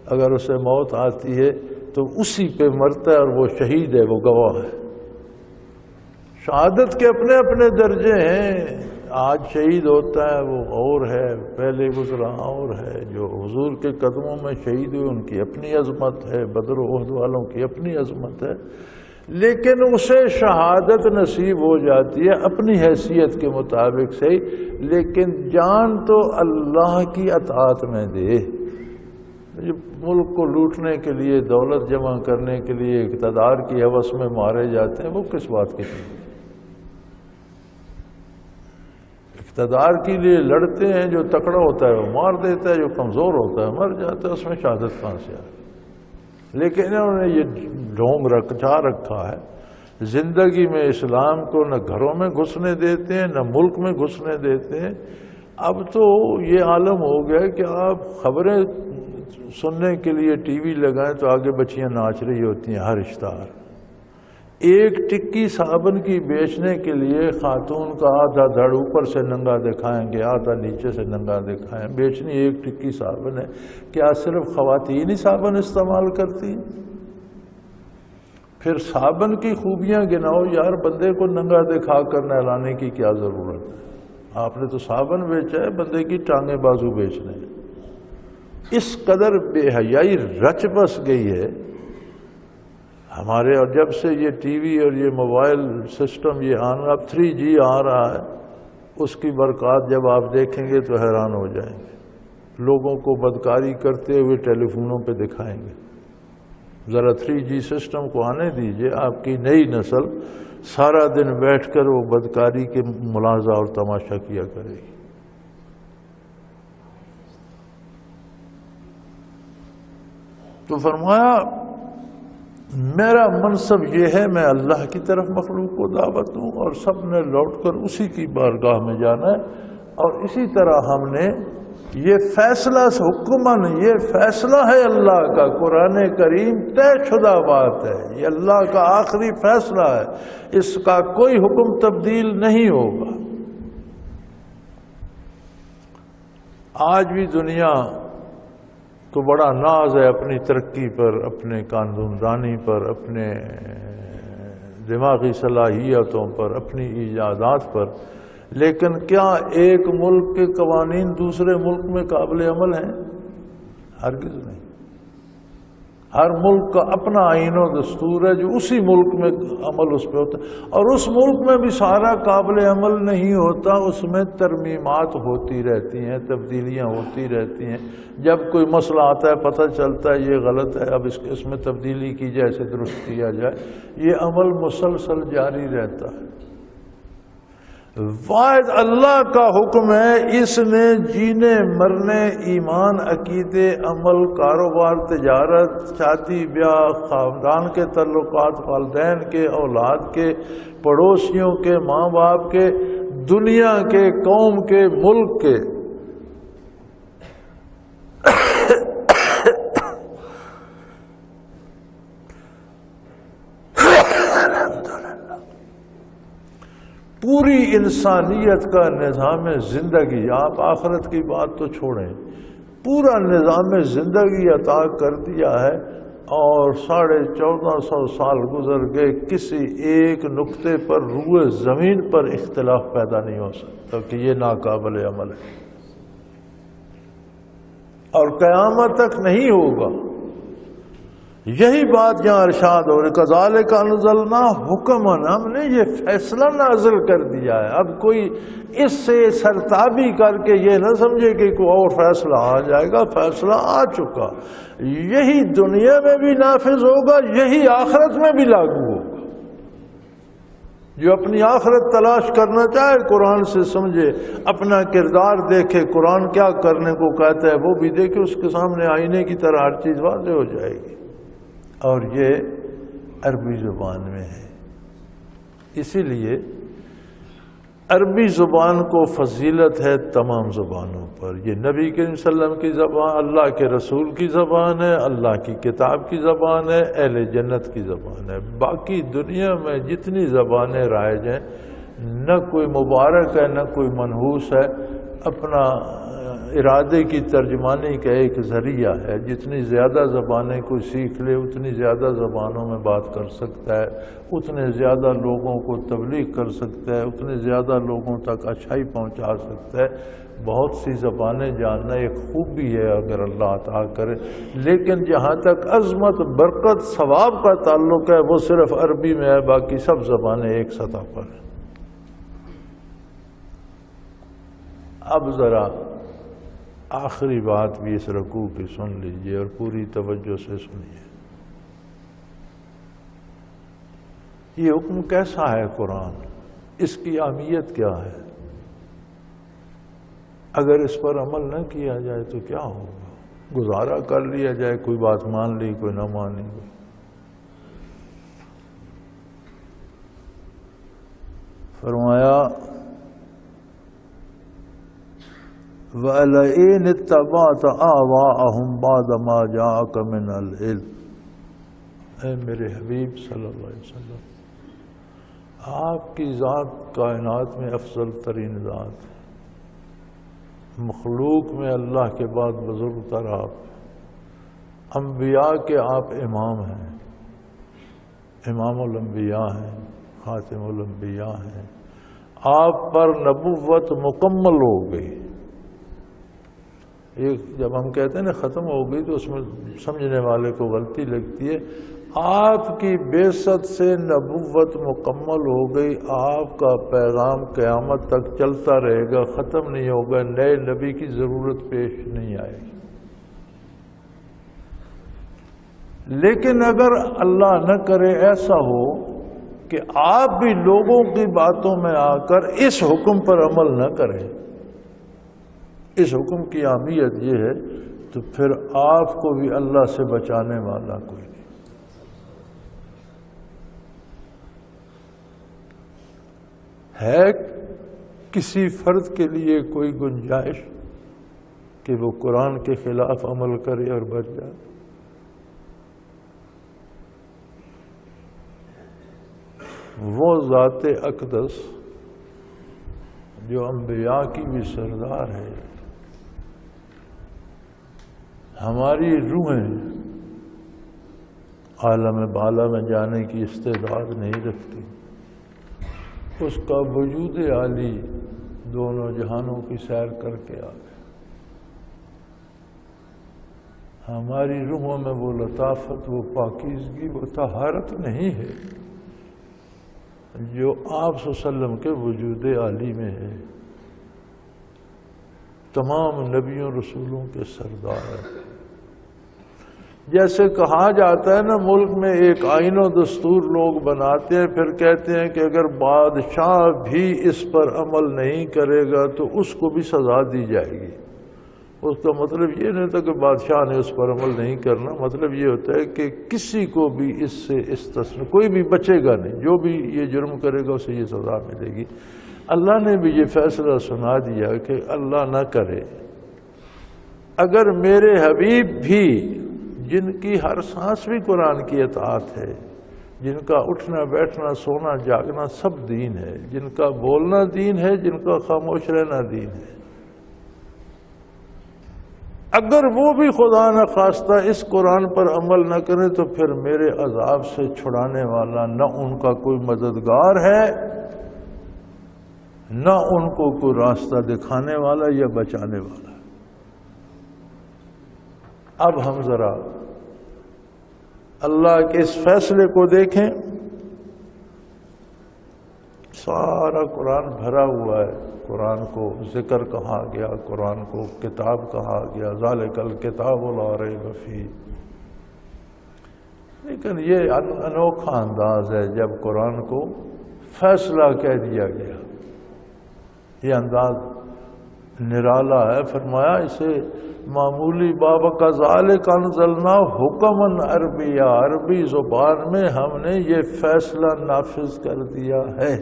[SPEAKER 2] اگر اسے موت آتی ہے تو اسی پہ مرتا ہے اور وہ شہید ہے، وہ گواہ ہے۔ شہادت کے اپنے اپنے درجے ہیں۔ آج شہید ہوتا ہے وہ اور ہے، پہلے گزرا اور ہے۔ جو حضور کے قدموں میں شہید ہوئے ان کی اپنی عظمت ہے، بدر و احد والوں کی اپنی عظمت ہے، لیکن اسے شہادت نصیب ہو جاتی ہے اپنی حیثیت کے مطابق سے، لیکن جان تو اللہ کی اطاعت میں دے۔ ملک کو لوٹنے کے لیے، دولت جمع کرنے کے لیے اقتدار کی ہوس میں مارے جاتے ہیں، وہ کس بات کے لیے؟ اقتدار کے لیے لڑتے ہیں، جو تکڑا ہوتا ہے وہ مار دیتا ہے، جو کمزور ہوتا ہے مر جاتا ہے، اس میں شہادت کہاں سے آئی؟ لیکن انہوں نے یہ ڈھونگ رکھا ہے زندگی میں اسلام کو، نہ گھروں میں گھسنے دیتے ہیں نہ ملک میں گھسنے دیتے ہیں۔ اب تو یہ عالم ہو گیا کہ آپ خبریں سننے کے لیے ٹی وی لگائیں تو آگے بچیاں ناچ رہی ہوتی ہیں، ہر اشتہار۔ ایک ٹکی صابن کی بیچنے کے لیے خاتون کا آدھا دھڑ اوپر سے ننگا دکھائیں گے، آدھا نیچے سے ننگا دکھائیں، بیچنی ایک ٹکی صابن ہے۔ کیا صرف خواتین ہی صابن استعمال کرتی؟ پھر صابن کی خوبیاں گناؤ یار، بندے کو ننگا دکھا کر نہلانے کی کیا ضرورت ہے؟ آپ نے تو صابن بیچا ہے، بندے کی ٹانگیں بازو بیچنے ہیں۔ اس قدر بے حیائی رچ بس گئی ہے ہمارے، اور جب سے یہ ٹی وی اور یہ موبائل سسٹم یہ اب 3G آ رہا ہے، اس کی برکات جب آپ دیکھیں گے تو حیران ہو جائیں گے۔ لوگوں کو بدکاری کرتے ہوئے ٹیلی فونوں پہ دکھائیں گے۔ ذرا 3G سسٹم کو آنے دیجئے، آپ کی نئی نسل سارا دن بیٹھ کر وہ بدکاری کے ملاحظہ اور تماشا کیا کرے گی۔ تو فرمایا میرا منصب یہ ہے، میں اللہ کی طرف مخلوق کو دعوت دوں اور سب نے لوٹ کر اسی کی بارگاہ میں جانا ہے۔ اور اسی طرح ہم نے یہ فیصلہ حکماً، یہ فیصلہ ہے اللہ کا، قرآن کریم طے شدہ بات ہے، یہ اللہ کا آخری فیصلہ ہے، اس کا کوئی حکم تبدیل نہیں ہوگا۔ آج بھی دنیا تو بڑا ناز ہے اپنی ترقی پر، اپنے قانون دانی پر، اپنے دماغی صلاحیتوں پر، اپنی ایجادات پر، لیکن کیا ایک ملک کے قوانین دوسرے ملک میں قابل عمل ہیں؟ ہرگز نہیں۔ ہر ملک کا اپنا آئین و دستور ہے جو اسی ملک میں عمل اس پہ ہوتا ہے، اور اس ملک میں بھی سارا قابل عمل نہیں ہوتا، اس میں ترمیمات ہوتی رہتی ہیں، تبدیلیاں ہوتی رہتی ہیں۔ جب کوئی مسئلہ آتا ہے پتہ چلتا ہے یہ غلط ہے، اب اس میں تبدیلی کی جائے، اسے درست کیا جائے، یہ عمل مسلسل جاری رہتا ہے۔ واحد اللہ کا حکم ہے، اس نے جینے مرنے، ایمان، عقیدے، عمل، کاروبار، تجارت، شادی بیاہ، خاندان کے تعلقات، والدین کے، اولاد کے، پڑوسیوں کے، ماں باپ کے، دنیا کے، قوم کے، ملک کے، پوری انسانیت کا نظام زندگی، آپ آخرت کی بات تو چھوڑیں، پورا نظام زندگی عطا کر دیا ہے، اور 1450 سال گزر گئے، کسی ایک نقطے پر روئے زمین پر اختلاف پیدا نہیں ہو سکتا کہ یہ ناقابل عمل ہے، اور قیامت تک نہیں ہوگا۔ یہی بات یہاں ارشاد ہو رہی، کذالک انزلنا حکما، ہم نے یہ فیصلہ نازل کر دیا ہے۔ اب کوئی اس سے سرتابی کر کے یہ نہ سمجھے کہ کوئی اور فیصلہ آ جائے گا، فیصلہ آ چکا، یہی دنیا میں بھی نافذ ہوگا، یہی آخرت میں بھی لاگو ہوگا۔ جو اپنی آخرت تلاش کرنا چاہے قرآن سے سمجھے، اپنا کردار دیکھے، قرآن کیا کرنے کو کہتا ہے وہ بھی دیکھے، اس کے سامنے آئینے کی طرح ہر چیز واضح ہو جائے گی۔ اور یہ عربی زبان میں ہے، اسی لیے عربی زبان کو فضیلت ہے تمام زبانوں پر۔ یہ نبی کریم صلی اللہ علیہ وسلم کی زبان، اللہ کے رسول کی زبان ہے، اللہ کی کتاب کی زبان ہے، اہل جنت کی زبان ہے۔ باقی دنیا میں جتنی زبانیں رائج ہیں، نہ کوئی مبارک ہے نہ کوئی منحوس ہے، اپنا ارادے کی ترجمانی کا ایک ذریعہ ہے۔ جتنی زیادہ زبانیں کوئی سیکھ لے، اتنی زیادہ زبانوں میں بات کر سکتا ہے، اتنے زیادہ لوگوں کو تبلیغ کر سکتا ہے، اتنے زیادہ لوگوں تک اچھائی پہنچا سکتا ہے۔ بہت سی زبانیں جاننا ایک خوبی ہے اگر اللہ عطا کرے، لیکن جہاں تک عظمت، برکت، ثواب کا تعلق ہے وہ صرف عربی میں ہے، باقی سب زبانیں ایک سطح پر ہیں۔ اب ذرا آخری بات بھی اس رکوع کی سن لیجئے اور پوری توجہ سے سنیے۔ یہ حکم کیسا ہے قرآن؟ اس کی اہمیت کیا ہے؟ اگر اس پر عمل نہ کیا جائے تو کیا ہوگا؟ گزارا کر لیا جائے، کوئی بات مان لی، کوئی نہ مانی کوئی۔ فرمایا وَلَئِنِ اتَّبَعْتَ أَهْوَاءَهُمْ بَعْدَ مَا جَاءَكَ مِنَ الْعِلْمِ، اے میرے حبیب صلی اللہ علیہ وسلم، آپ کی ذات کائنات میں افضل ترین ذات ہے، مخلوق میں اللہ کے بعد بزرگ تر آپ، انبیاء کے آپ امام ہیں، امام الانبیاء ہیں، خاتم الانبیاء ہیں، آپ پر نبوت مکمل ہو گئی۔ جب ہم کہتے ہیں نا ختم ہو گئی تو اس میں سمجھنے والے کو غلطی لگتی ہے۔ آپ کی بعثت سے نبوت مکمل ہو گئی، آپ کا پیغام قیامت تک چلتا رہے گا، ختم نہیں ہوگا، نئے نبی کی ضرورت پیش نہیں آئے گی۔ لیکن اگر اللہ نہ کرے ایسا ہو کہ آپ بھی لوگوں کی باتوں میں آ کر اس حکم پر عمل نہ کریں، اس حکم کی اہمیت یہ ہے، تو پھر آپ کو بھی اللہ سے بچانے والا کوئی نہیں۔ ہے کسی فرد کے لیے کوئی گنجائش کہ وہ قرآن کے خلاف عمل کرے اور بچ جائے؟ وہ ذات اقدس جو انبیاء کی بھی سردار ہے، ہماری روحیں عالم بالا میں جانے کی استعداد نہیں رکھتی، اس کا وجود عالی دونوں جہانوں کی سیر کر کے آ گئے۔ ہماری روحوں میں وہ لطافت، وہ پاکیزگی، وہ طہارت نہیں ہے جو آپ صلی اللہ علیہ وسلم کے وجود عالی میں ہے۔ تمام نبیوں رسولوں کے سردار ہیں۔ جیسے کہا جاتا ہے نا، ملک میں ایک آئین و دستور لوگ بناتے ہیں، پھر کہتے ہیں کہ اگر بادشاہ بھی اس پر عمل نہیں کرے گا تو اس کو بھی سزا دی جائے گی۔ اس کا مطلب یہ نہیں ہوتا کہ بادشاہ نے اس پر عمل نہیں کرنا، مطلب یہ ہوتا ہے کہ کسی کو بھی اس سے استثنا، کوئی بھی بچے گا نہیں، جو بھی یہ جرم کرے گا اسے یہ سزا ملے گی۔ اللہ نے بھی یہ فیصلہ سنا دیا کہ اللہ نہ کرے، اگر میرے حبیب بھی، جن کی ہر سانس بھی قرآن کی اطاعت ہے، جن کا اٹھنا بیٹھنا سونا جاگنا سب دین ہے، جن کا بولنا دین ہے، جن کا خاموش رہنا دین ہے، اگر وہ بھی خدا نہ خواستہ اس قرآن پر عمل نہ کرے تو پھر میرے عذاب سے چھڑانے والا نہ ان کا کوئی مددگار ہے، نہ ان کو کوئی راستہ دکھانے والا یا بچانے والا۔ اب ہم ذرا اللہ کے اس فیصلے کو دیکھیں۔ سارا قرآن بھرا ہوا ہے، قرآن کو ذکر کہا گیا، قرآن کو کتاب کہا گیا، ذالک الکتاب لا ریب فیہ۔ لیکن یہ انوکھا انداز ہے جب قرآن کو فیصلہ کہہ دیا گیا، یہ انداز نرالا ہے۔ فرمایا اسے معمولی بابا کا ذالک انزلنا حکمن عربیہ، عربی زبان میں ہم نے یہ فیصلہ نافذ کر دیا ہے۔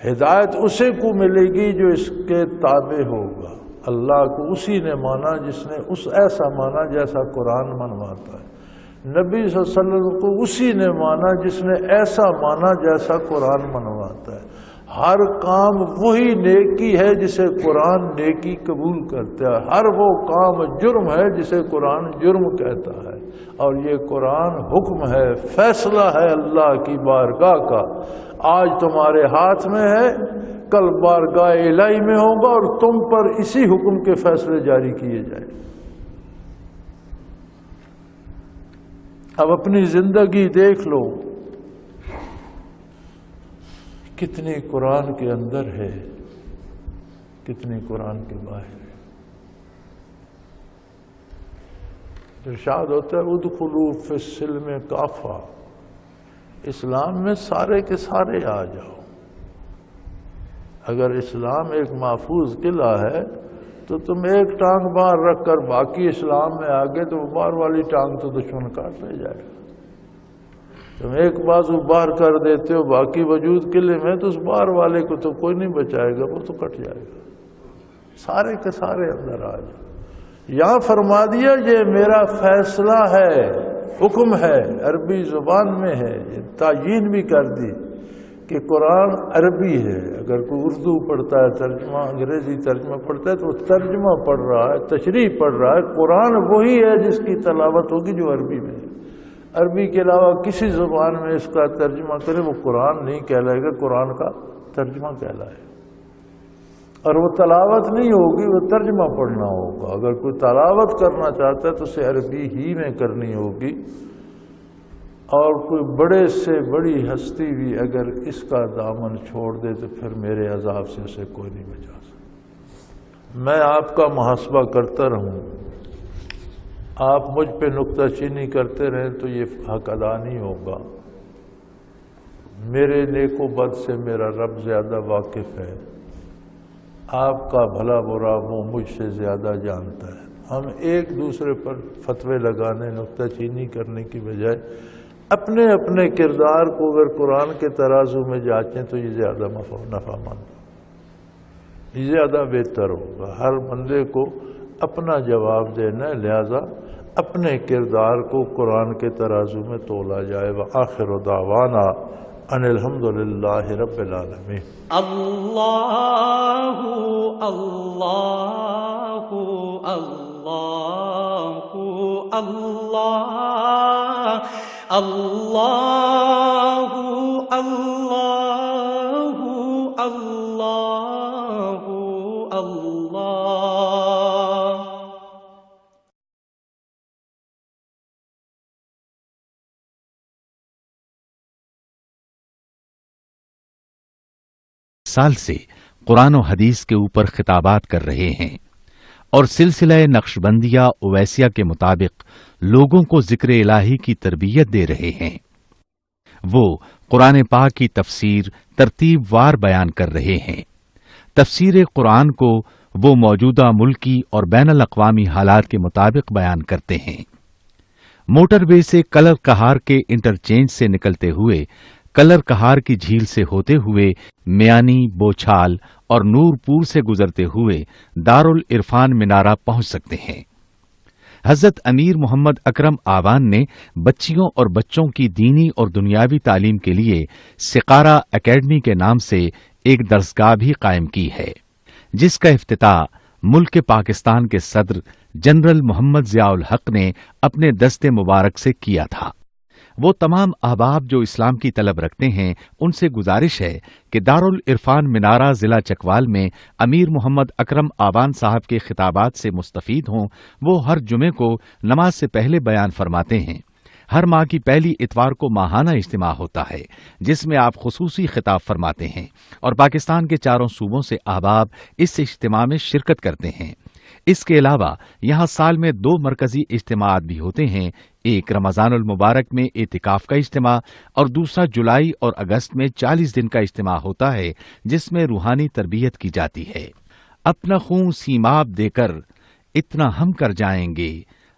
[SPEAKER 2] ہدایت اسے کو ملے گی جو اس کے تابع ہوگا۔ اللہ کو اسی نے مانا جس نے ایسا مانا جیسا قرآن منواتا ہے۔ نبی صلی اللہ علیہ وسلم کو اسی نے مانا جس نے ایسا مانا جیسا قرآن منواتا ہے۔ ہر کام وہی نیکی ہے جسے قرآن نیکی قبول کرتا ہے، ہر وہ کام جرم ہے جسے قرآن جرم کہتا ہے، اور یہ قرآن حکم ہے، فیصلہ ہے اللہ کی بارگاہ کا۔ آج تمہارے ہاتھ میں ہے، کل بارگاہ الہی میں ہوگا اور تم پر اسی حکم کے فیصلے جاری کیے جائیں۔ اب اپنی زندگی دیکھ لو، کتنی قرآن کے اندر ہے، کتنی قرآن کے باہر ہے۔ ارشاد ہوتا ہے ادخلوا فی السلم کافہ، اسلام میں سارے کے سارے آ جاؤ۔ اگر اسلام ایک محفوظ قلعہ ہے تو تم ایک ٹانگ باہر رکھ کر باقی اسلام میں آگے تو باہر والی ٹانگ تو دشمن کاٹ لے جائے گا۔ تم ایک بازو باہر کر دیتے ہو باقی وجود قلعے میں تو اس باہر والے کو تو کوئی نہیں بچائے گا، وہ تو کٹ جائے گا۔ سارے کے سارے اندر آ جاؤ۔ یہاں فرما دیا یہ میرا فیصلہ ہے، حکم ہے، عربی زبان میں ہے، تعیین بھی کر دی کہ قرآن عربی ہے۔ اگر کوئی اردو پڑھتا ہے ترجمہ، انگریزی ترجمہ پڑھتا ہے تو وہ ترجمہ پڑھ رہا ہے، تشریح پڑھ رہا ہے۔ قرآن وہی ہے جس کی تلاوت ہوگی جو عربی میں ہے۔ عربی کے علاوہ کسی زبان میں اس کا ترجمہ کرے وہ قرآن نہیں کہلائے گا، قرآن کا ترجمہ کہلائے گا۔ اور وہ تلاوت نہیں ہوگی، وہ ترجمہ پڑھنا ہوگا۔ اگر کوئی تلاوت کرنا چاہتا ہے تو اسے عربی ہی میں کرنی ہوگی، اور کوئی بڑے سے بڑی ہستی بھی اگر اس کا دامن چھوڑ دے تو پھر میرے عذاب سے اسے کوئی نہیں بچا سکتا۔ میں آپ کا محاسبہ کرتا رہوں، آپ مجھ پہ نکتہ چینی کرتے رہیں تو یہ حق ادا نہیں ہوگا۔ میرے نیک و بد سے میرا رب زیادہ واقف ہے، آپ کا بھلا برا وہ مجھ سے زیادہ جانتا ہے۔ ہم ایک دوسرے پر فتوے لگانے، نکتہ چینی کرنے کی بجائے اپنے اپنے کردار کو اگر قرآن کے ترازو میں جانچیں تو یہ زیادہ نفع مند، یہ زیادہ بہتر ہوگا۔ ہر بندے کو اپنا جواب دینا ہے، لہذا اپنے کردار کو قرآن کے ترازو میں تولا جائے۔ وآخر دعوانا ان الحمدللہ رب العالمین۔
[SPEAKER 1] اللہ اللہ اللہ اللہ اللہ اللہ اللہ اللہ
[SPEAKER 3] سال سے قرآن و حدیث کے اوپر خطابات کر رہے ہیں اور سلسلہ نقشبندیہ اویسیہ کے مطابق لوگوں کو ذکر الہی کی تربیت دے رہے ہیں۔ وہ قرآن پاک کی تفسیر ترتیب وار بیان کر رہے ہیں۔ تفسیر قرآن کو وہ موجودہ ملکی اور بین الاقوامی حالات کے مطابق بیان کرتے ہیں۔ موٹر وے سے کلر کہار کے انٹرچینج سے نکلتے ہوئے، کلر کہار کی جھیل سے ہوتے ہوئے، میانی، بوچھال اور نور پور سے گزرتے ہوئے دارالعرفان منارہ پہنچ سکتے ہیں۔ حضرت امیر محمد اکرم آوان نے بچیوں اور بچوں کی دینی اور دنیاوی تعلیم کے لیے سقارہ اکیڈمی کے نام سے ایک درسگاہ بھی قائم کی ہے، جس کا افتتاح ملک پاکستان کے صدر جنرل محمد ضیاء الحق نے اپنے دست مبارک سے کیا تھا۔ وہ تمام احباب جو اسلام کی طلب رکھتے ہیں ان سے گزارش ہے کہ دارالعرفان منارہ ضلع چکوال میں امیر محمد اکرم آوان صاحب کے خطابات سے مستفید ہوں۔ وہ ہر جمعے کو نماز سے پہلے بیان فرماتے ہیں۔ ہر ماہ کی پہلی اتوار کو ماہانہ اجتماع ہوتا ہے جس میں آپ خصوصی خطاب فرماتے ہیں اور پاکستان کے چاروں صوبوں سے احباب اس اجتماع میں شرکت کرتے ہیں۔ اس کے علاوہ یہاں سال میں 2 مرکزی اجتماعات بھی ہوتے ہیں، ایک رمضان المبارک میں اعتکاف کا اجتماع اور دوسرا جولائی اور اگست میں 40 دن کا اجتماع ہوتا ہے جس میں روحانی تربیت کی جاتی ہے۔ اپنا خون سیماب دے کر اتنا ہم کر جائیں گے،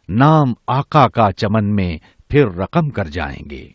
[SPEAKER 3] نام آقا کا چمن میں پھر رقم کر جائیں گے۔